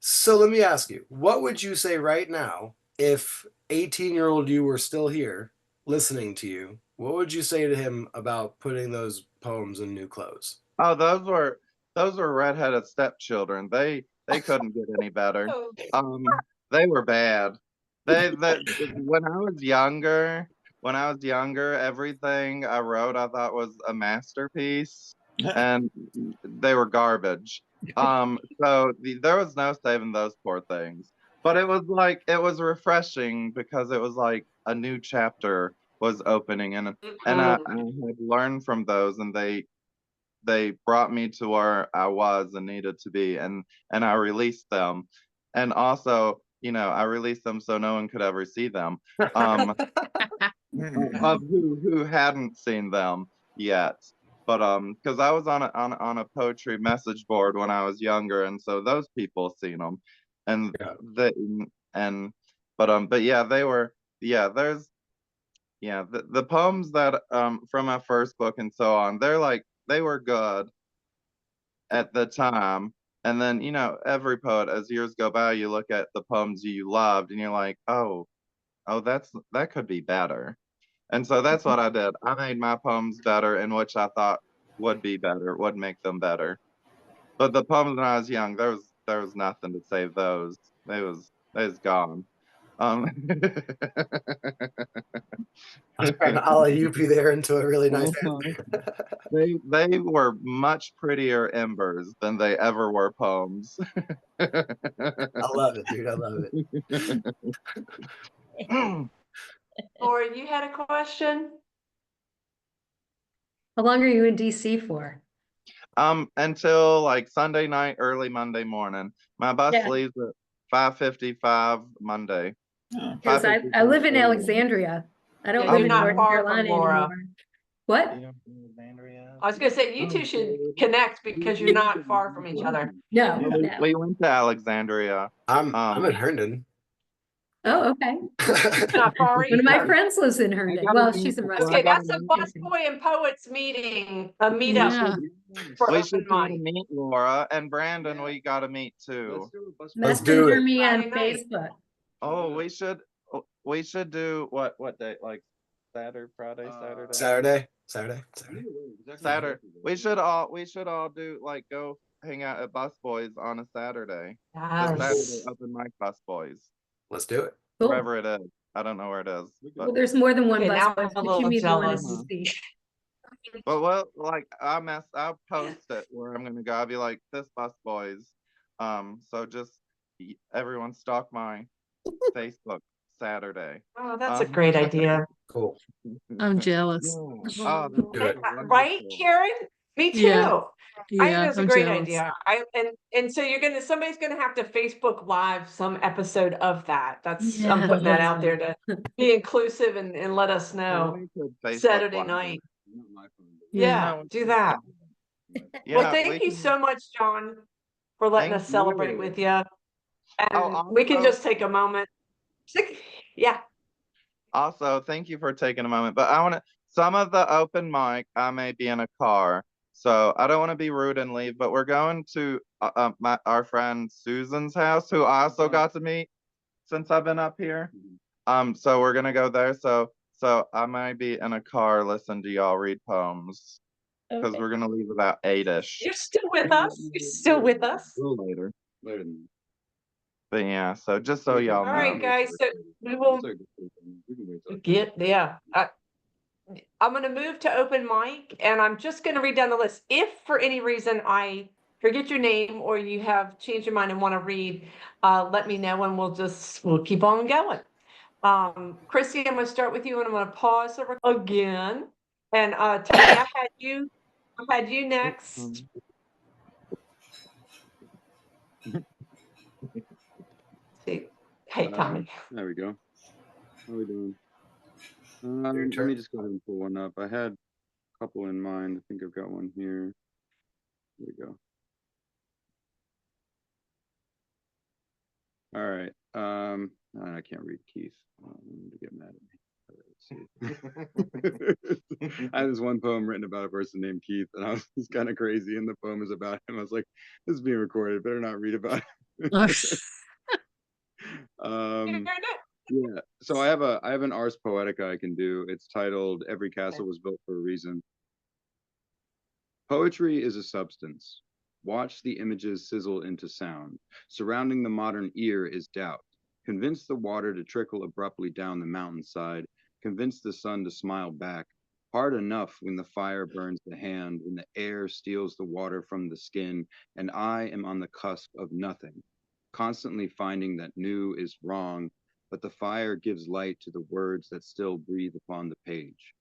Speaker 8: So let me ask you, what would you say right now if 18-year-old you were still here listening to you? What would you say to him about putting those poems in new clothes?
Speaker 2: Oh, those were redheaded stepchildren. They couldn't get any better. They were bad. When I was younger, everything I wrote I thought was a masterpiece, and they were garbage. So there was no saving those poor things. But it was refreshing because it was like a new chapter was opening, and I had learned from those, and they brought me to where I was and needed to be, and I released them. And also, I released them so no one could ever see them. Of who hadn't seen them yet. But because I was on a poetry message board when I was younger, and so those people seen them. And but yeah, the poems that from my first book and so on, they were good at the time. And then, every poet, as years go by, you look at the poems you loved and you're like, oh, that could be better. And so that's what I did. I made my poems better, in which I thought would be better, would make them better. But the poems when I was young, there was nothing to save those. They was gone.
Speaker 8: I was trying to alley-oop you there into a really nice answer.
Speaker 2: They were much prettier embers than they ever were poems.
Speaker 8: I love it, dude. I love it.
Speaker 1: Laura, you had a question?
Speaker 4: How long are you in DC for?
Speaker 2: Until like Sunday night, early Monday morning. My bus leaves at 5:55 Monday.
Speaker 4: Because I live in Alexandria. I don't live in North Carolina anymore. What?
Speaker 1: I was gonna say you two should connect because you're not far from each other.
Speaker 4: No.
Speaker 2: We went to Alexandria.
Speaker 8: I'm in Herndon.
Speaker 4: Oh, okay.
Speaker 1: Not far
Speaker 4: One of my friends lives in Herndon. Well, she's in Russia.
Speaker 1: Okay, that's a busboy and poets meeting, a meetup.
Speaker 2: We should go to meet Laura and Brandon. We got to meet too.
Speaker 8: Let's do it.
Speaker 4: Messenger me on Facebook.
Speaker 2: Oh, we should do what day? Like Saturday, Friday, Saturday. We should all do like go hang out at Busboys on a Saturday. Saturday open mic Busboys.
Speaker 8: Let's do it.
Speaker 4: Cool.
Speaker 2: Wherever it is. I don't know where it is. But
Speaker 4: Well, there's more than one
Speaker 1: now
Speaker 4: bus.
Speaker 1: I'm a little jealous.
Speaker 2: But like I'll post it where I'm gonna go. I'll be like this Busboys. So just everyone stalk my Facebook Saturday.
Speaker 1: Oh, that's a great idea.
Speaker 8: Cool.
Speaker 10: I'm jealous.
Speaker 2: Oh,
Speaker 1: Right, Karen? Me too.
Speaker 10: Yeah.
Speaker 1: I think that's a
Speaker 10: I'm
Speaker 1: great
Speaker 10: jealous.
Speaker 1: idea. And so somebody's gonna have to Facebook Live some episode of that. I'm putting that out there to be inclusive and let us know Saturday night. Yeah, do that. Well, thank you so much, John, for letting us celebrate with you. And we can just take a moment. Yeah.
Speaker 2: Also, thank you for taking a moment, but I want to, some of the open mic, I may be in a car, so I don't want to be rude and leave, but we're going to our friend Susan's house, who I also got to meet since I've been up here. So we're gonna go there. So I might be in a car listening to y'all read poems because
Speaker 1: Okay.
Speaker 2: we're gonna leave about 8-ish.
Speaker 1: You're still with us? You're still with us?
Speaker 9: A little later. Later than
Speaker 2: But yeah, so just so y'all
Speaker 1: All
Speaker 2: know.
Speaker 1: right, guys, so we will get, yeah. I'm gonna move to open mic and I'm just gonna read down the list. If for any reason I forget your name or you have changed your mind and want to read, let me know and we'll keep on going. Chrissy, I'm gonna start with you and I'm gonna pause again. And Tony, I had you next. See, hey Tommy.
Speaker 9: There we go. How are we doing? Let me just go ahead and pull one up. I had a couple in mind. I think I've got one here. There we go. All right. I can't read Keith. To get mad at me. I had this one poem written about a person named Keith, and I was kind of crazy, and the poem is about him. I was like, "This is being recorded. Better not read about it." Yeah. So I have an Ars Poetica I can do. It's titled "Every Castle Was Built for a Reason." Poetry is a substance. Watch the images sizzle into sound. Surrounding the modern ear is doubt. Convince the water to trickle abruptly down the mountainside. Convince the sun to smile back. Hard enough when the fire burns the hand, when the air steals the water from the skin, and I am on the cusp of nothing, constantly finding that new is wrong, but the fire gives light to the words that still breathe upon the page.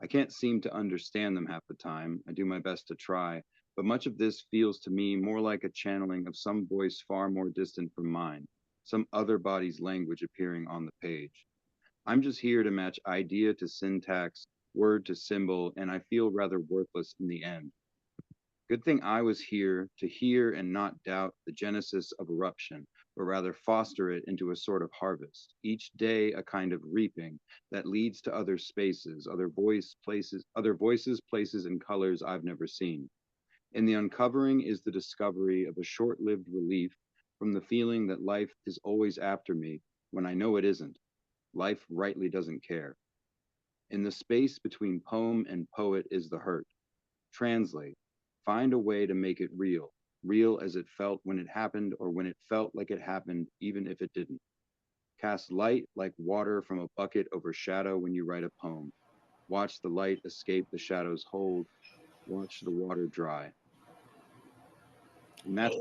Speaker 9: I can't seem to understand them half the time. I do my best to try, but much of this feels to me more like a channeling of some voice far more distant from mine, some other body's language appearing on the page. I'm just here to match idea to syntax, word to symbol, and I feel rather worthless in the end. Good thing I was here to hear and not doubt the genesis of eruption, but rather foster it into a sort of harvest, each day a kind of reaping that leads to other spaces, other voices, places, and colors I've never seen. In the uncovering is the discovery of a short-lived relief from the feeling that life is always after me when I know it isn't. Life rightly doesn't care. In the space between poem and poet is the hurt. Translate. Find a way to make it real, real as it felt when it happened or when it felt like it happened even if it didn't. Cast light like water from a bucket over shadow when you write a poem. Watch the light escape the shadow's hold. Watch the water dry. And that's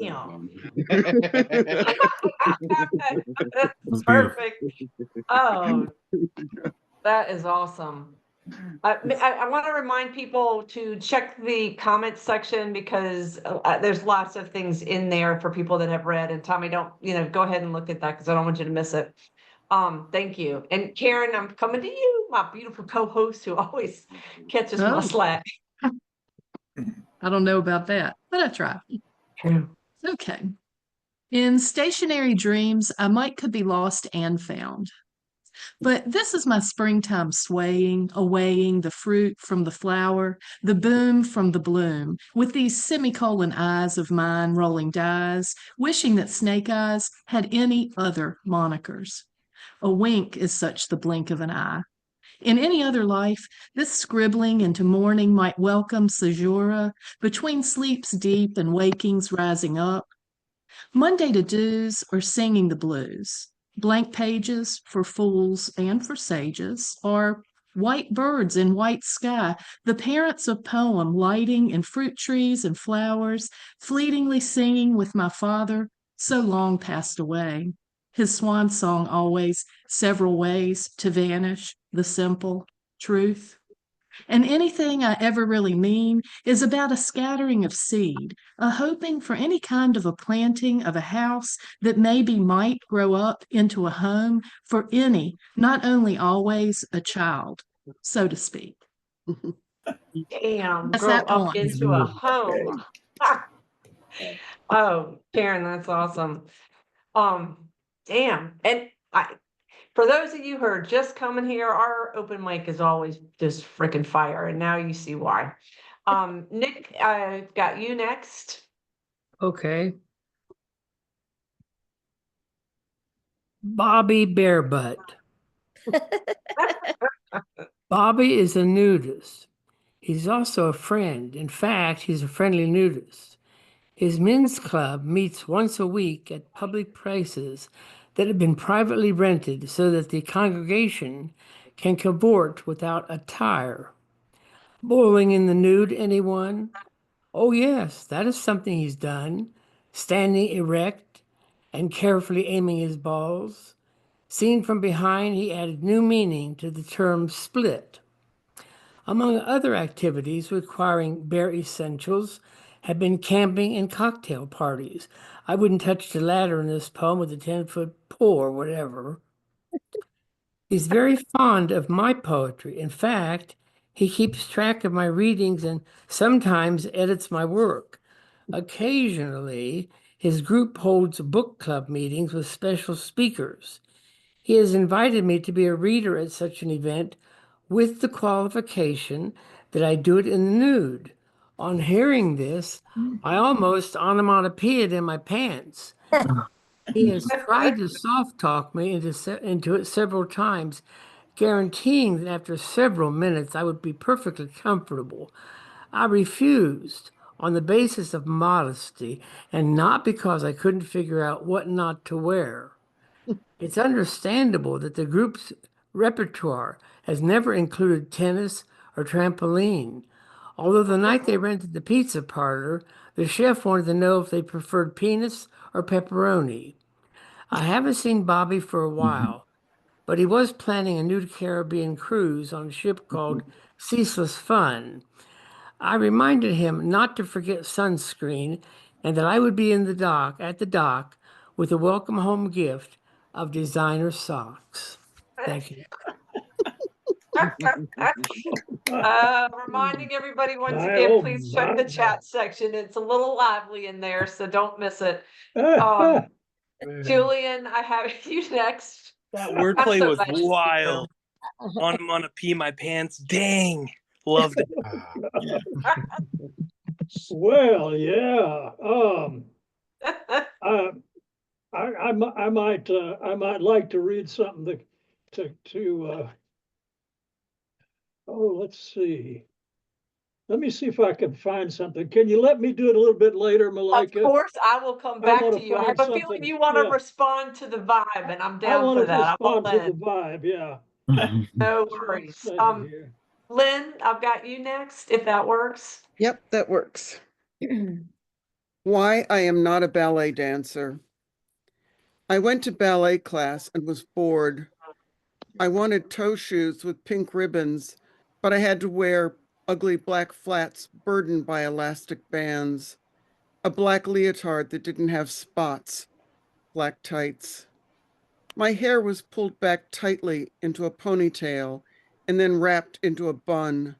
Speaker 1: That's perfect. Oh, that is awesome. I want to remind people to check the comments section because there's lots of things in there for people that have read. And Tommy, don't, go ahead and look at that because I don't want you to miss it. Thank you. And Karen, I'm coming to you, my beautiful co-host who always catches my slack.
Speaker 11: I don't know about that, but I try. Okay. In stationary dreams, I could be lost and found. But this is my springtime swaying, awaying the fruit from the flower, the boom from the bloom, with these semicolon eyes of mine rolling dies, wishing that snake eyes had any other monikers. A wink is such the blink of an eye. In any other life, this scribbling into morning might welcome caesura, between sleeps deep and wakings rising up. Monday to do's or singing the blues. Blank pages for fools and for sages, or white birds in white sky, the parents of poem lighting in fruit trees and flowers, fleetingly singing with my father, so long passed away. His swan song always, several ways to vanish, the simple truth. And anything I ever really mean is about a scattering of seed, a hoping for any kind of a planting of a house that maybe might grow up into a home for any, not only always a child, so to speak.
Speaker 1: Damn, grow up into a home. Oh, Karen, that's awesome. Damn. And For those of you who are just coming here, our open mic is always just freaking fire, and now you see why. Nick, I got you next.
Speaker 12: Okay. Bobby Barebutt. Bobby is a nudist. He's also a friend. In fact, he's a friendly nudist. His men's club meets once a week at public places that have been privately rented so that the congregation can cavort without attire. Bowling in the nude, anyone? Oh, yes, that is something he's done. Standing erect and carefully aiming his balls. Seen from behind, he added new meaning to the term split. Among other activities requiring bare essentials have been camping and cocktail parties. I wouldn't touch the latter in this poem with a 10-foot pole or whatever. He's very fond of my poetry. In fact, he keeps track of my readings and sometimes edits my work. Occasionally, his group holds book club meetings with special speakers. He has invited me to be a reader at such an event with the qualification that I do it in the nude. On hearing this, I almost onomatopoeiaed in my pants. He has tried to soft talk me into it several times, guaranteeing that after several minutes I would be perfectly comfortable. I refused on the basis of modesty and not because I couldn't figure out what not to wear. It's understandable that the group's repertoire has never included tennis or trampoline. Although the night they rented the pizza parlor, the chef wanted to know if they preferred peanuts or pepperoni. I haven't seen Bobby for a while, but he was planning a new Caribbean cruise on a ship called Ceaseless Fun. I reminded him not to forget sunscreen and that I would be at the dock, with a welcome home gift of designer socks. Thank you.
Speaker 1: Reminding everybody once again, please check the chat section. It's a little lively in there, so don't miss it. Julian, I have you next.
Speaker 13: That wordplay was wild. I'm gonna pee my pants. Dang. Loved it.
Speaker 14: Well, yeah. I might like to read something let's see. Let me see if I can find something. Can you let me do it a little bit later, Malika?
Speaker 1: Of course, I will come back to you. I have a feeling you want to respond to the vibe, and I'm down for that.
Speaker 14: I want to respond to the vibe, yeah.
Speaker 1: No worries. Lynn, I've got you next, if that works.
Speaker 15: Yep, that works. Why I am not a ballet dancer. I went to ballet class and was bored. I wanted toe shoes with pink ribbons, but I had to wear ugly black flats burdened by elastic bands, a black leotard that didn't have spots, black tights. My hair was pulled back tightly into a ponytail and then wrapped into a bun.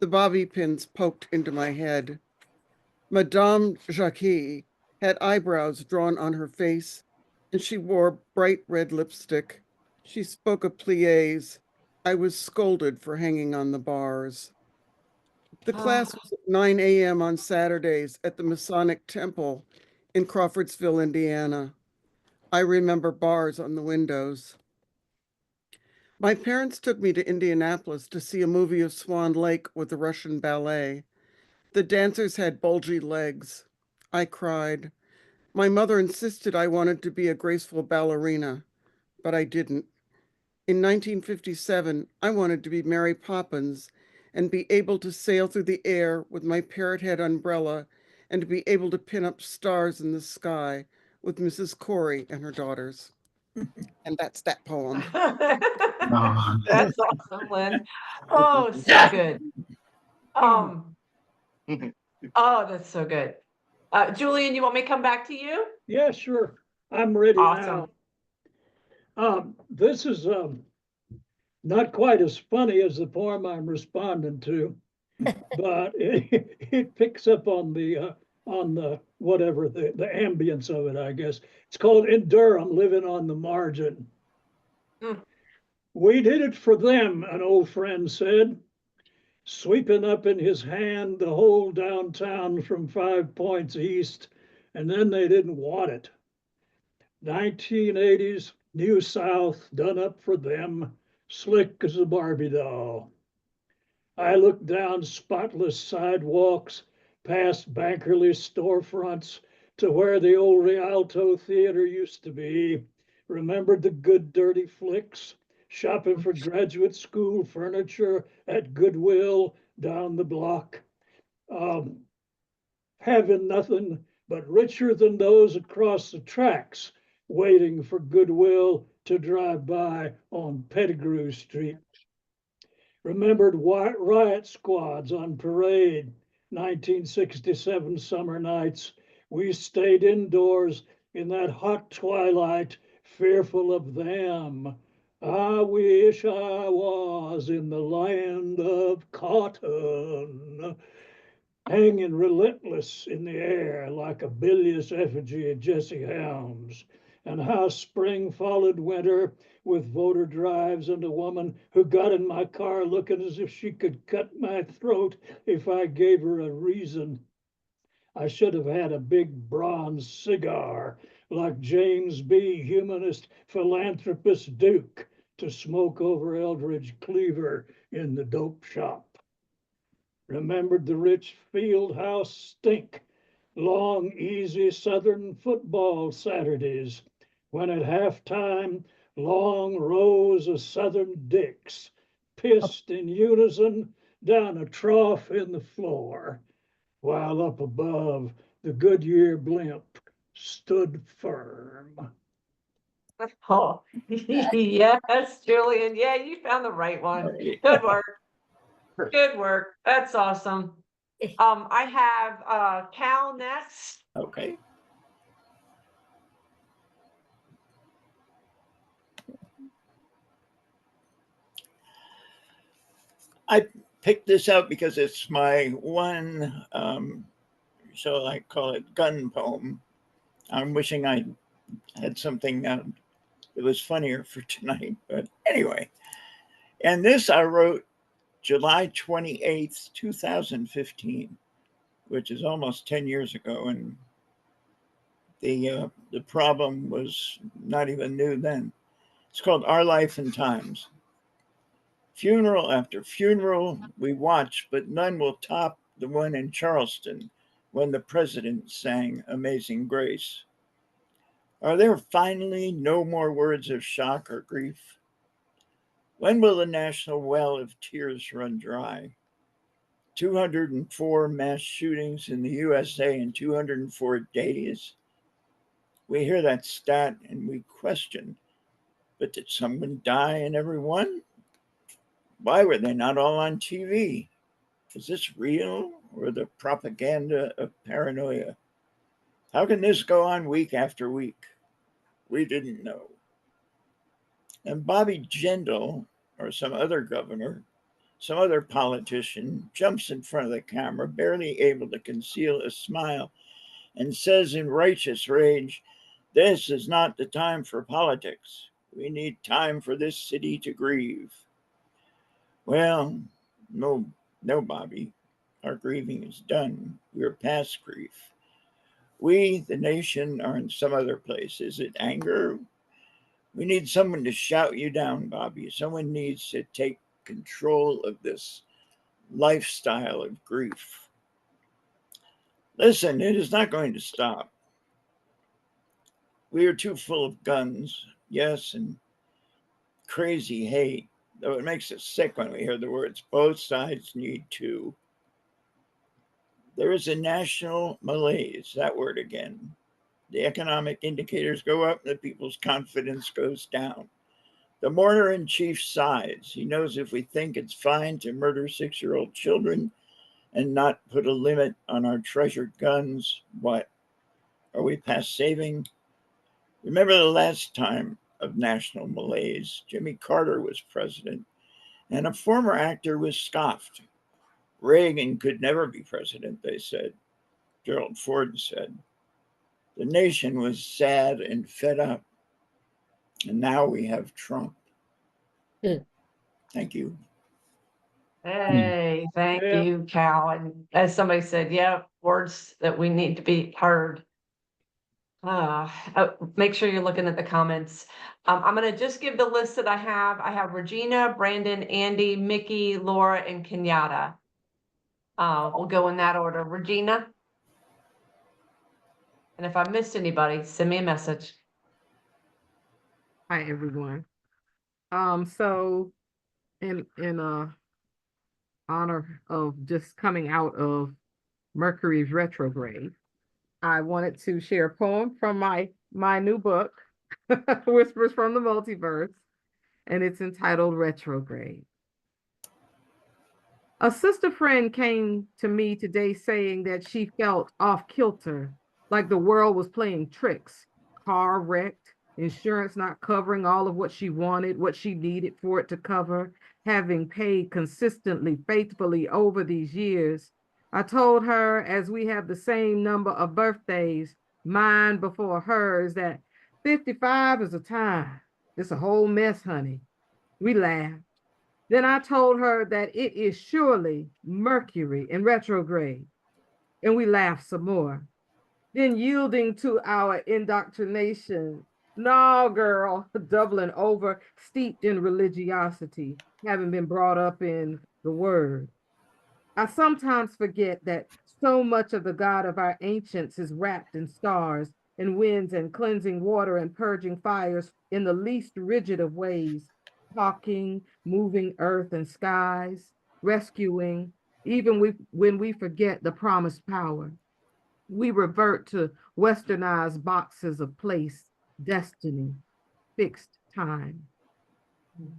Speaker 15: The bobby pins poked into my head. Madame Jacques had eyebrows drawn on her face, and she wore bright red lipstick. She spoke of pliés. I was scolded for hanging on the bars. The class was at 9 a.m. on Saturdays at the Masonic Temple in Crawfordsville, Indiana. I remember bars on the windows. My parents took me to Indianapolis to see a movie of Swan Lake with the Russian ballet. The dancers had bulgy legs. I cried. My mother insisted I wanted to be a graceful ballerina, but I didn't. In 1957, I wanted to be Mary Poppins and be able to sail through the air with my parrot head umbrella and to be able to pin up stars in the sky with Mrs. Corey and her daughters. And that's that poem.
Speaker 1: That's awesome, Lynn. Oh, so good. Oh, that's so good. Julian, you want me to come back to you?
Speaker 14: Yeah, sure. I'm ready
Speaker 1: Awesome.
Speaker 14: now. This is not quite as funny as the poem I'm responding to, but it picks up on the whatever the ambience of it, I guess. It's called In Durham, Living on the Margin. We did it for them, an old friend said, sweeping up in his hand the whole downtown from 5 Points east, and then they didn't want it. 1980s, New South, done up for them, slick as a Barbie doll. I looked down spotless sidewalks, past Bankerly storefronts, to where the old Rialto Theater used to be, remembered the good dirty flicks, shopping for graduate school furniture at Goodwill down the block, having nothing but richer than those across the tracks, waiting for Goodwill to drive by on Pettigrew Street. Remembered riot squads on parade, 1967 summer nights. We stayed indoors in that hot twilight, fearful of them. I wish I was in the land of cotton, hanging relentless in the air like a bilious effigy of Jesse Helms, and how spring followed winter with voter drives, and a woman who got in my car looking as if she could cut my throat if I gave her a reason. I should have had a big bronze cigar like James B. Humanist Philanthropist Duke to smoke over Eldridge Cleaver in the dope shop. Remembered the rich field house stink, long, easy Southern football Saturdays, when at halftime, long rows of Southern dicks pissed in unison down a trough in the floor, while up above the Goodyear blimp stood firm.
Speaker 1: Oh, yes, Julian. Yeah, you found the right one. Good work. Good work. That's awesome. I have Cal next.
Speaker 16: Okay. I picked this out because it's my one, shall I call it, gun poem. I'm wishing I had something that was funnier for tonight, but anyway. And this I wrote July 28th, 2015, which is almost 10 years ago. And the problem was not even new then. It's called Our Life and Times. Funeral after funeral we watch, but none will top the one in Charleston when the president sang Amazing Grace. Are there finally no more words of shock or grief? When will the national well of tears run dry? 204 mass shootings in the USA in 204 days. We hear that stat and we question, but did someone die in every one? Why were they not all on TV? Is this real or the propaganda of paranoia? How can this go on week after week? We didn't know. And Bobby Jindal or some other governor, some other politician jumps in front of the camera, barely able to conceal a smile, and says in righteous rage, "This is not the time for politics. We need time for this city to grieve." Well, no, Bobby. Our grieving is done. We're past grief. We, the nation, are in some other place. Is it anger? We need someone to shout you down, Bobby. Someone needs to take control of this lifestyle of grief. Listen, it is not going to stop. We are too full of guns, yes, and crazy hate, though it makes us sick when we hear the words, both sides need to. There is a national malaise, that word again. The economic indicators go up and the people's confidence goes down. The mourner in chief sighs. He knows if we think it's fine to murder 6-year-old children and not put a limit on our treasured guns, what? Are we past saving? Remember the last time of national malaise, Jimmy Carter was president, and a former actor was scoffed. Reagan could never be president, they said. Gerald Ford said. The nation was sad and fed up. And now we have Trump. Thank you.
Speaker 1: Hey, thank you, Cal. And as somebody said, yeah, words that we need to be heard. Make sure you're looking at the comments. I'm gonna just give the list that I have. I have Regina, Brandon, Andy, Mickey, Laura, and Kenyatta. We'll go in that order. Regina? And if I missed anybody, send me a message.
Speaker 3: Hi, everyone. So in honor of just coming out of Mercury's retrograde, I wanted to share a poem from my new book, Whispers from the Multiverse, and it's entitled Retrograde. A sister friend came to me today saying that she felt off kilter, like the world was playing tricks, car wrecked, insurance not covering all of what she wanted, what she needed for it to cover, having paid consistently, faithfully over these years. I told her, as we have the same number of birthdays, mine before hers, that 55 is a time. It's a whole mess, honey. We laughed. Then I told her that it is surely Mercury in retrograde, and we laughed some more. Then, yielding to our indoctrination, no, girl, doubling over, steeped in religiosity, having been brought up in the word. I sometimes forget that so much of the God of our ancients is wrapped in stars and winds and cleansing water and purging fires in the least rigid of ways, talking, moving earth and skies, rescuing, even when we forget the promised power. We revert to westernized boxes of place, destiny, fixed time.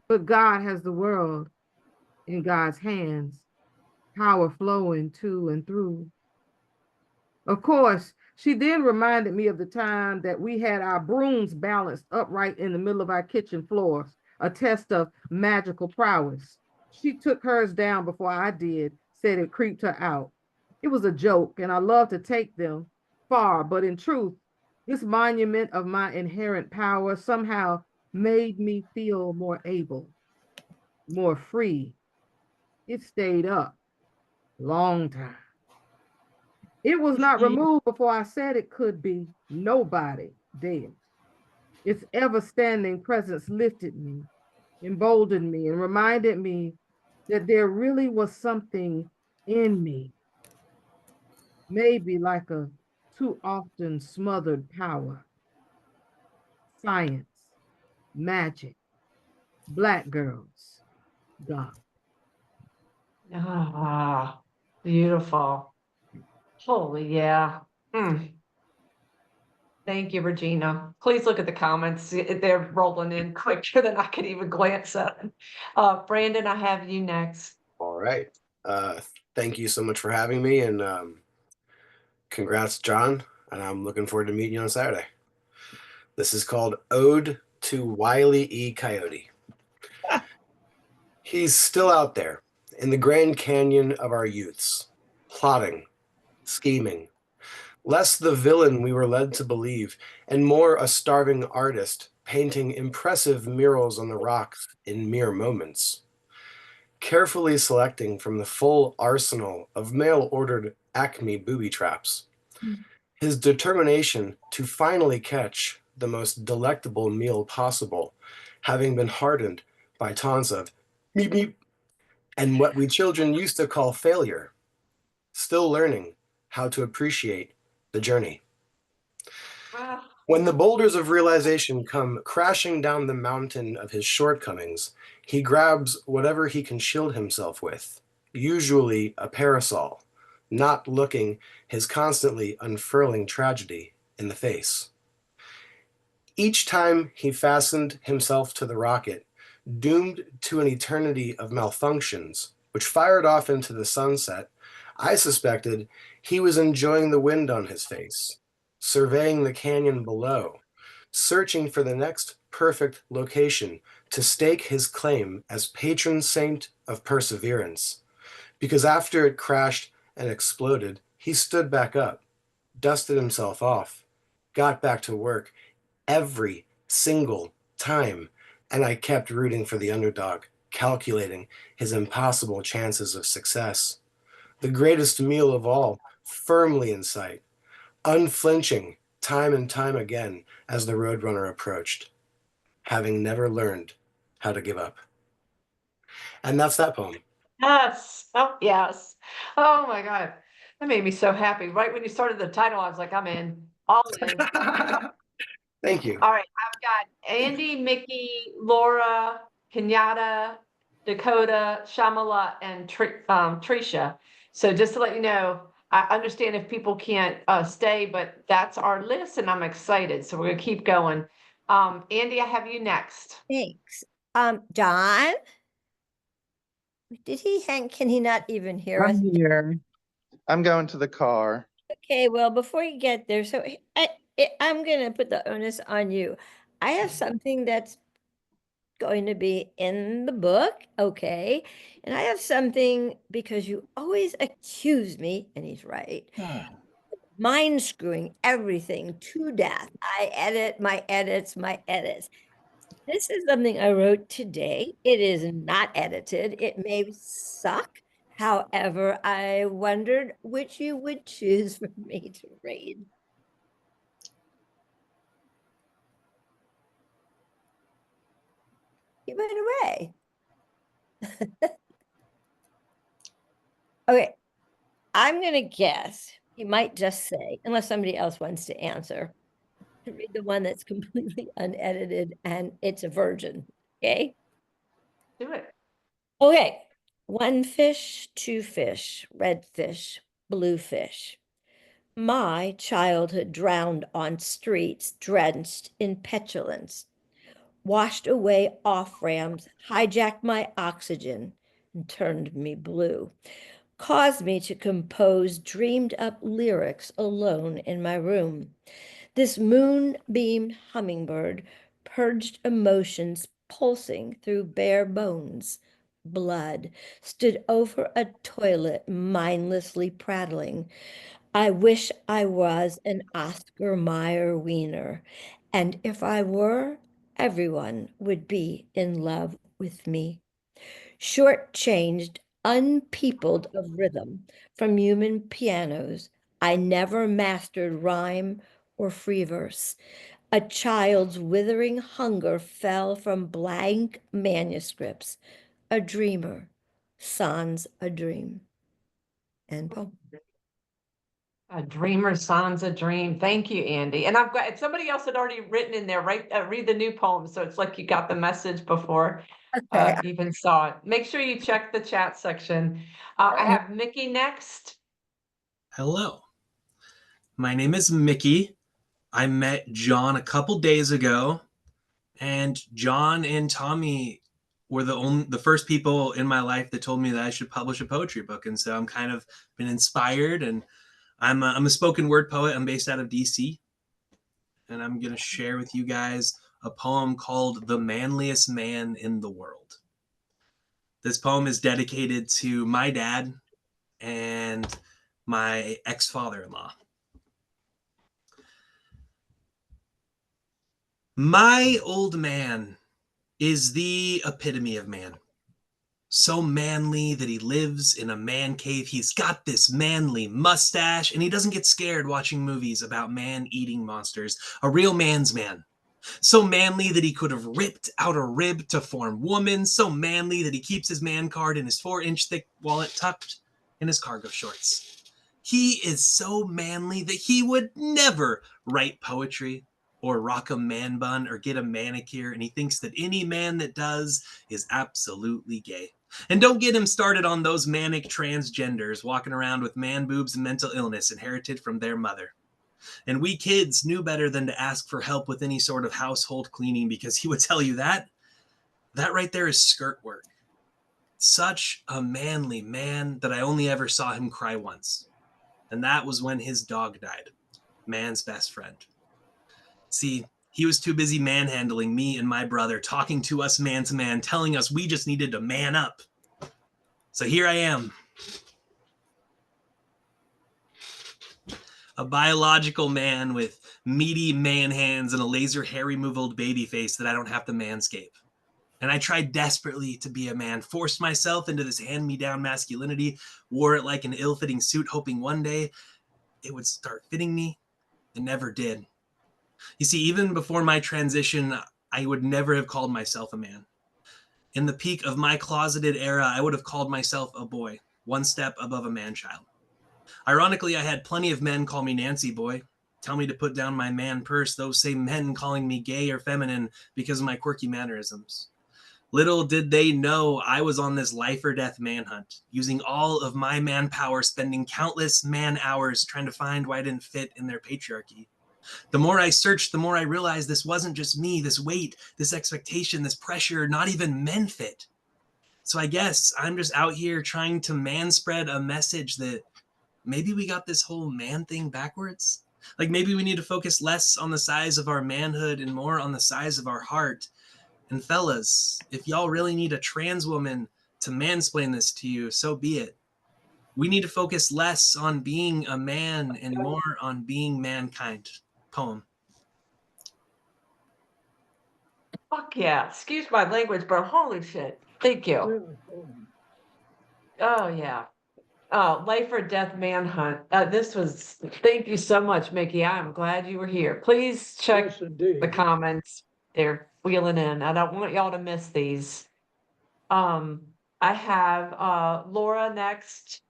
Speaker 3: But God has the world in God's hands, power flowing to and through. Of course, she then reminded me of the time that we had our brooms balanced upright in the middle of our kitchen floors, a test of magical prowess. She took hers down before I did, said it creeped her out. It was a joke, and I love to take them far, but in truth, this monument of my inherent power somehow made me feel more able, more free. It stayed up long time. It was not removed before I said it could be. Nobody did. Its ever-standing presence lifted me, emboldened me, and reminded me that there really was something in me, maybe like a too often smothered power. Science, magic, Black girls, God.
Speaker 1: Ah, beautiful. Holy yeah. Thank you, Regina. Please look at the comments. They're rolling in quicker than I could even glance at them. Brandon, I have you next.
Speaker 8: All right. Thank you so much for having me, and congrats, John. And I'm looking forward to meeting you on Saturday. This is called Ode to Wile E. Coyote. He's still out there in the Grand Canyon of our youths, plotting, scheming, less the villain we were led to believe, and more a starving artist painting impressive murals on the rocks in mere moments. Carefully selecting from the full arsenal of mail-ordered Acme booby traps. His determination to finally catch the most delectable meal possible, having been hardened by taunts of meep meep and what we children used to call failure, still learning how to appreciate the journey. When the boulders of realization come crashing down the mountain of his shortcomings, he grabs whatever he can shield himself with, usually a parasol, not looking his constantly unfurling tragedy in the face. Each time he fastened himself to the rocket, doomed to an eternity of malfunctions, which fired off into the sunset, I suspected he was enjoying the wind on his face, surveying the canyon below, searching for the next perfect location to stake his claim as patron saint of perseverance. Because after it crashed and exploded, he stood back up, dusted himself off, got back to work every single time, and I kept rooting for the underdog, calculating his impossible chances of success. The greatest meal of all, firmly in sight, unflinching time and time again as the Roadrunner approached, having never learned how to give up. And that's that poem.
Speaker 1: Yes. Oh, yes. Oh my God. That made me so happy. Right when you started the title, I was like, I'm in, all in.
Speaker 8: Thank you.
Speaker 1: All right. I've got Andy, Mickey, Laura, Kenyatta, Dakota, Shamala, and Tricia. So just to let you know, I understand if people can't stay, but that's our list and I'm excited. So we're gonna keep going. Andy, I have you next.
Speaker 6: Thanks. John? Did he hang? Can he not even hear us?
Speaker 2: I'm here. I'm going to the car.
Speaker 6: Okay, well, before you get there, so I'm going to put the onus on you. I have something that's going to be in the book, okay? And I have something, because you always accuse me, and he's right, mind screwing everything to death. I edit my edits, my edits. This is something I wrote today. It is not edited. It may suck. However, I wondered which you would choose for me to read. He went away. Okay, I'm going to guess he might just say, unless somebody else wants to answer, to read the one that's completely unedited and it's a virgin. Okay?
Speaker 1: Do it.
Speaker 6: Okay. One fish, two fish, red fish, blue fish. My childhood drowned on streets, drenched in petulance, washed away off ramps, hijacked my oxygen, and turned me blue, caused me to compose dreamed up lyrics alone in my room. This moonbeam hummingbird purged emotions pulsing through bare bones. Blood stood over a toilet, mindlessly prattling. I wish I was an Oscar Mayer wiener, and if I were, everyone would be in love with me. Shortchanged, unpeopled of rhythm from human pianos, I never mastered rhyme or free verse. A child's withering hunger fell from blank manuscripts. A dreamer, sans a dream. End poem.
Speaker 1: A dreamer sans a dream. Thank you, Andy. And I've got somebody else had already written in there, right? Read the new poem. So it's like you got the message before even saw it. Make sure you check the chat section. I have Mickey next.
Speaker 13: Hello. My name is Mickey. I met John a couple days ago, and John and Tommy were the first people in my life that told me that I should publish a poetry book. And so I'm kind of been inspired, and I'm a spoken word poet. I'm based out of DC, and I'm going to share with you guys a poem called The Manliest Man in the World. This poem is dedicated to my dad and my ex-father-in-law. My old man is the epitome of man. So manly that he lives in a man cave. He's got this manly mustache, and he doesn't get scared watching movies about man-eating monsters. A real man's man. So manly that he could have ripped out a rib to form woman. So manly that he keeps his man card in his 4-inch thick wallet tucked in his cargo shorts. He is so manly that he would never write poetry or rock a man bun or get a manicure, and he thinks that any man that does is absolutely gay. And don't get him started on those manic transgenders walking around with man boobs and mental illness inherited from their mother. And we kids knew better than to ask for help with any sort of household cleaning, because he would tell you that right there is skirt work. Such a manly man that I only ever saw him cry once. And that was when his dog died, man's best friend. See, he was too busy manhandling me and my brother, talking to us man to man, telling us we just needed to man up. So here I am, a biological man with meaty man hands and a laser hair removal baby face that I don't have to manscape. And I tried desperately to be a man, forced myself into this hand-me-down masculinity, wore it like an ill-fitting suit, hoping one day it would start fitting me. It never did. You see, even before my transition, I would never have called myself a man. In the peak of my closeted era, I would have called myself a boy, one step above a man-child. Ironically, I had plenty of men call me Nancy boy, tell me to put down my man purse, those same men calling me gay or feminine because of my quirky mannerisms. Little did they know I was on this life or death manhunt, using all of my manpower, spending countless man hours trying to find why I didn't fit in their patriarchy. The more I searched, the more I realized this wasn't just me, this weight, this expectation, this pressure, not even men fit. So I guess I'm just out here trying to manspread a message that maybe we got this whole man thing backwards. Like maybe we need to focus less on the size of our manhood and more on the size of our heart. And fellas, if y'all really need a trans woman to mansplain this to you, so be it. We need to focus less on being a man and more on being mankind. Poem.
Speaker 1: Fuck yeah. Excuse my language, but holy shit. Thank you. Oh, yeah. Oh, life or death manhunt. Thank you so much, Mickey. I'm glad you were here. Please check
Speaker 14: Yes, indeed.
Speaker 1: the comments. They're wheeling in. I don't want y'all to miss these. I have Laura next.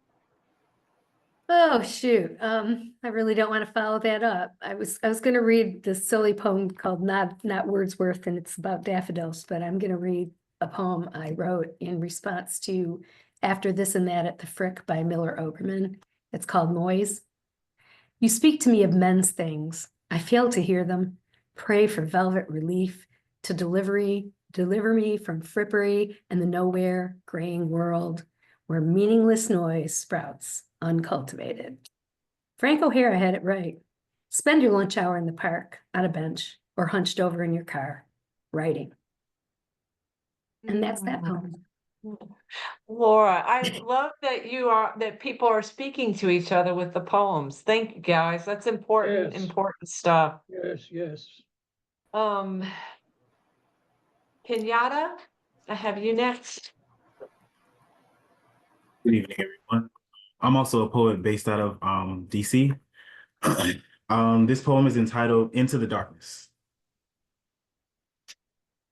Speaker 4: Oh shoot. I really don't want to follow that up. I was gonna read this silly poem called Not Wordsworth, and it's about daffodils, but I'm gonna read a poem I wrote in response to After This and That at the Frick by Miller Oberman. It's called Noise. You speak to me of men's things. I fail to hear them. Pray for velvet relief to deliver me from frippery and the nowhere graying world where meaningless noise sprouts uncultivated. Frank O'Hara had it right. Spend your lunch hour in the park, on a bench, or hunched over in your car, writing. And that's that poem.
Speaker 1: Laura, I love that people are speaking to each other with the poems. Thank you, guys. That's important,
Speaker 14: Yes.
Speaker 1: important stuff.
Speaker 14: Yes.
Speaker 1: Kenyatta, I have you next.
Speaker 7: Good evening, everyone. I'm also a poet based out of DC. This poem is entitled Into the Darkness.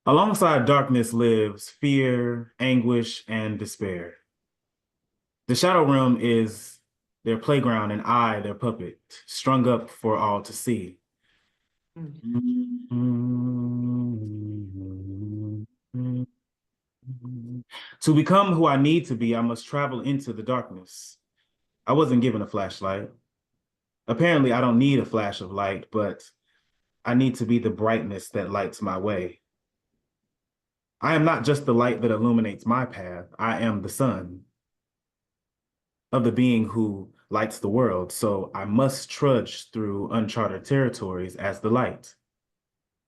Speaker 7: Alongside darkness lives fear, anguish, and despair. The shadow realm is their playground and I, their puppet, strung up for all to see. To become who I need to be, I must travel into the darkness. I wasn't given a flashlight. Apparently, I don't need a flash of light, but I need to be the brightness that lights my way. I am not just the light that illuminates my path. I am the sun of the being who lights the world, so I must trudge through uncharted territories as the light,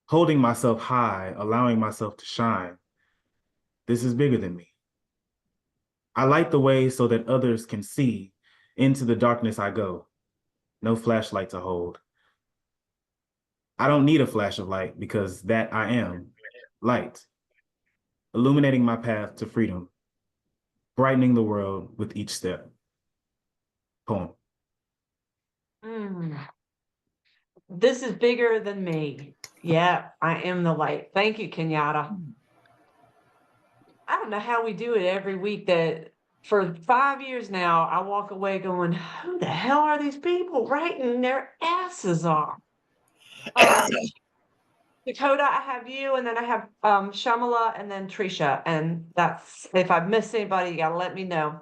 Speaker 7: holding myself high, allowing myself to shine. This is bigger than me. I light the way so that others can see. Into the darkness I go. No flashlight to hold. I don't need a flash of light because that I am, light, illuminating my path to freedom, brightening the world with each step. Poem.
Speaker 1: This is bigger than me. Yeah, I am the light. Thank you, Kenyatta. I don't know how we do it every week that for 5 years now, I walk away going, who the hell are these people writing their asses off? Dakota, I have you, and then I have Shamala and then Trisha. And that's, if I've missed anybody, you gotta let me know.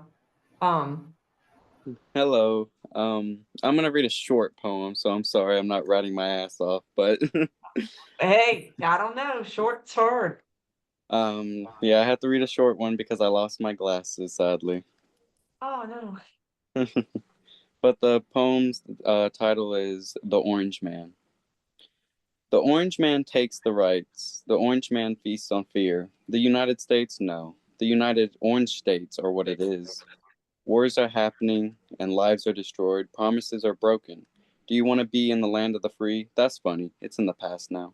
Speaker 17: Hello. I'm gonna read a short poem, so I'm sorry I'm not writing my ass off, but
Speaker 1: Hey, I don't know. Short's hard.
Speaker 17: yeah, I had to read a short one because I lost my glasses, sadly.
Speaker 1: Oh no.
Speaker 17: But the poem's title is The Orange Man. The Orange Man takes the rights. The Orange Man feasts on fear. The United States, no. The United Orange States are what it is. Wars are happening and lives are destroyed. Promises are broken. Do you want to be in the land of the free? That's funny. It's in the past now.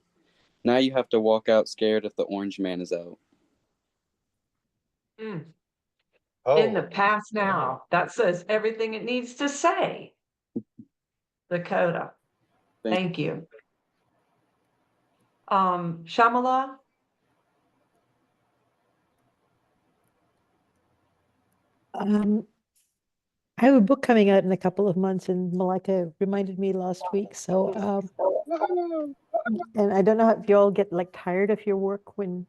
Speaker 17: Now you have to walk out scared if the Orange Man is out.
Speaker 1: In
Speaker 2: Oh,
Speaker 1: the past now. That says everything it needs to say. Dakota. Thank you. Shamala?
Speaker 18: I have a book coming out in a couple of months, and Malika reminded me last week. So, and I don't know if you all get like tired of your work when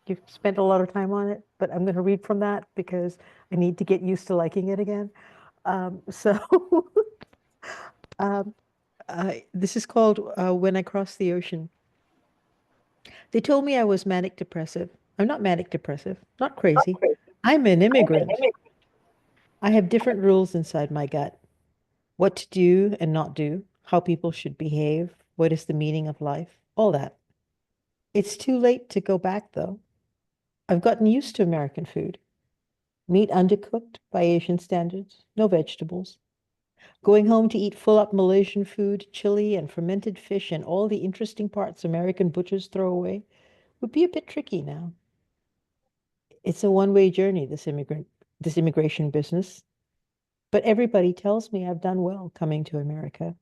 Speaker 18: you've spent a lot of time on it, but I'm going to read from that because I need to get used to liking it again. So, um, this is called When I Crossed the Ocean. They told me I was manic depressive. I'm not manic depressive, not crazy. I'm an immigrant. I have different rules inside my gut. What to do and not do, how people should behave, what is the meaning of life, all that. It's too late to go back, though. I've gotten used to American food. Meat undercooked by Asian standards, no vegetables. Going home to eat full up Malaysian food, chili and fermented fish, and all the interesting parts American butchers throw away would be a bit tricky now. It's a one-way journey, this immigration business. But everybody tells me I've done well coming to America.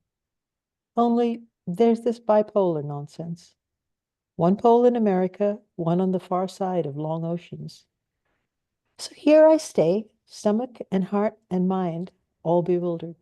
Speaker 18: Only there's this bipolar nonsense. One pole in America, one on the far side of long oceans. So here I stay, stomach and heart and mind all bewildered.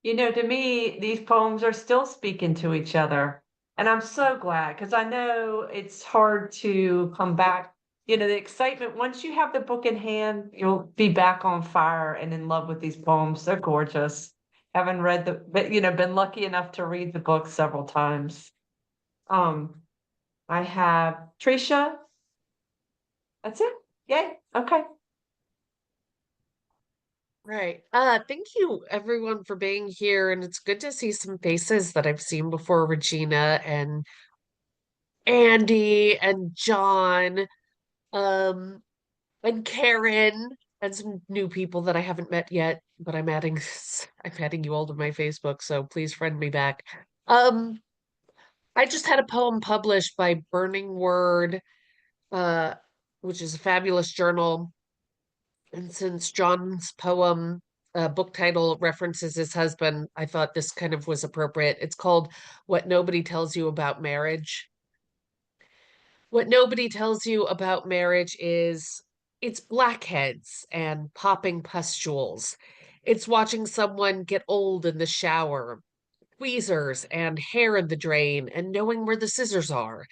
Speaker 1: You know, to me, these poems are still speaking to each other. And I'm so glad because I know it's hard to come back. You know, the excitement, once you have the book in hand, you'll be back on fire and in love with these poems. They're gorgeous. Haven't read but been lucky enough to read the book several times. I have Tricia. That's it. Yay. Okay.
Speaker 5: Right. Thank you everyone for being here. And it's good to see some faces that I've seen before, Regina and Andy and John, um, and Karen, and some new people that I haven't met yet, but I'm adding you all to my Facebook, so please friend me back. Um, I just had a poem published by Burning Word, uh, which is a fabulous journal. And since John's poem book title references his husband, I thought this kind of was appropriate. It's called What Nobody Tells You About Marriage. What nobody tells you about marriage is it's blackheads and popping pustules. It's watching someone get old in the shower, tweezers and hair in the drain, and knowing where the scissors are.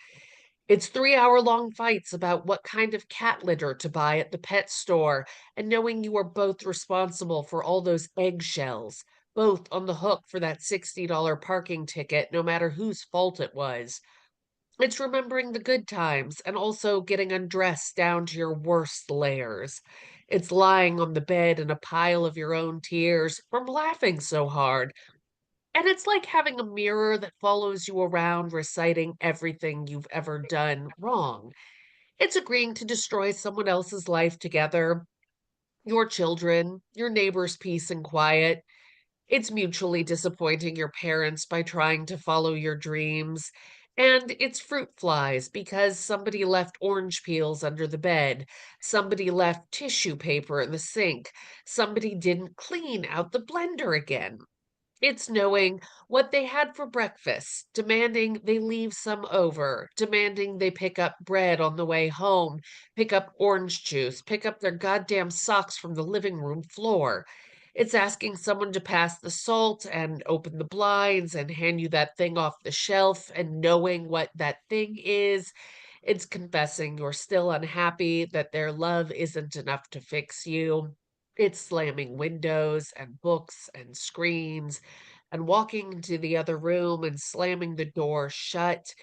Speaker 5: It's 3 hour long fights about what kind of cat litter to buy at the pet store, and knowing you are both responsible for all those eggshells, both on the hook for that $60 parking ticket, no matter whose fault it was. It's remembering the good times and also getting undressed down to your worst layers. It's lying on the bed in a pile of your own tears from laughing so hard. And it's like having a mirror that follows you around, reciting everything you've ever done wrong. It's agreeing to destroy someone else's life together, your children, your neighbor's peace and quiet. It's mutually disappointing your parents by trying to follow your dreams. And it's fruit flies because somebody left orange peels under the bed, somebody left tissue paper in the sink, somebody didn't clean out the blender again. It's knowing what they had for breakfast, demanding they leave some over, demanding they pick up bread on the way home, pick up orange juice, pick up their goddamn socks from the living room floor. It's asking someone to pass the salt and open the blinds and hand you that thing off the shelf and knowing what that thing is. It's confessing you're still unhappy, that their love isn't enough to fix you. It's slamming windows and books and screens and walking into the other room and slamming the door shut,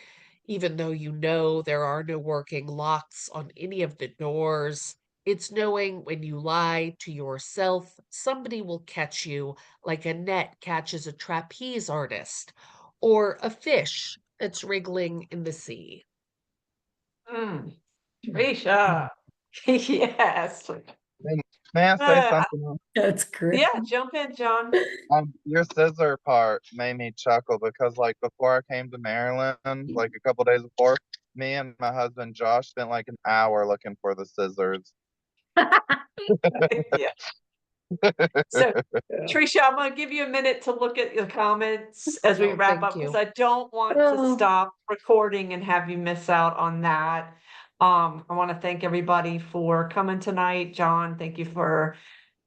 Speaker 5: even though you know there are no working locks on any of the doors. It's knowing when you lie to yourself, somebody will catch you like a net catches a trapeze artist or a fish that's wriggling in the sea.
Speaker 1: Tricia. Yes.
Speaker 2: May I say
Speaker 1: Uh,
Speaker 2: something else?
Speaker 4: That's great.
Speaker 1: yeah, jump in, John.
Speaker 2: Your scissor part made me chuckle because, like, before I came to Maryland, like a couple days before, me and my husband Josh spent like an hour looking for the scissors.
Speaker 1: Yeah. So, Tricia, I'm gonna give you a minute to look at your comments as we
Speaker 5: Oh,
Speaker 1: wrap
Speaker 5: thank
Speaker 1: up, because
Speaker 5: you.
Speaker 1: I don't want to
Speaker 4: Oh.
Speaker 1: stop recording and have you miss out on that. I want to thank everybody for coming tonight. John, thank you for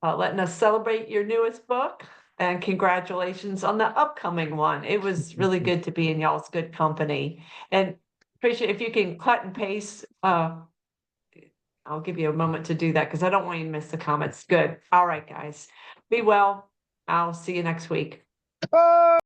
Speaker 1: letting us celebrate your newest book, and congratulations on the upcoming one. It was really good to be in y'all's good company. And Tricia, if you can cut and paste, I'll give you a moment to do that because I don't want you to miss the comments. Good. All right, guys. Be well. I'll see you next week.
Speaker 2: Bye.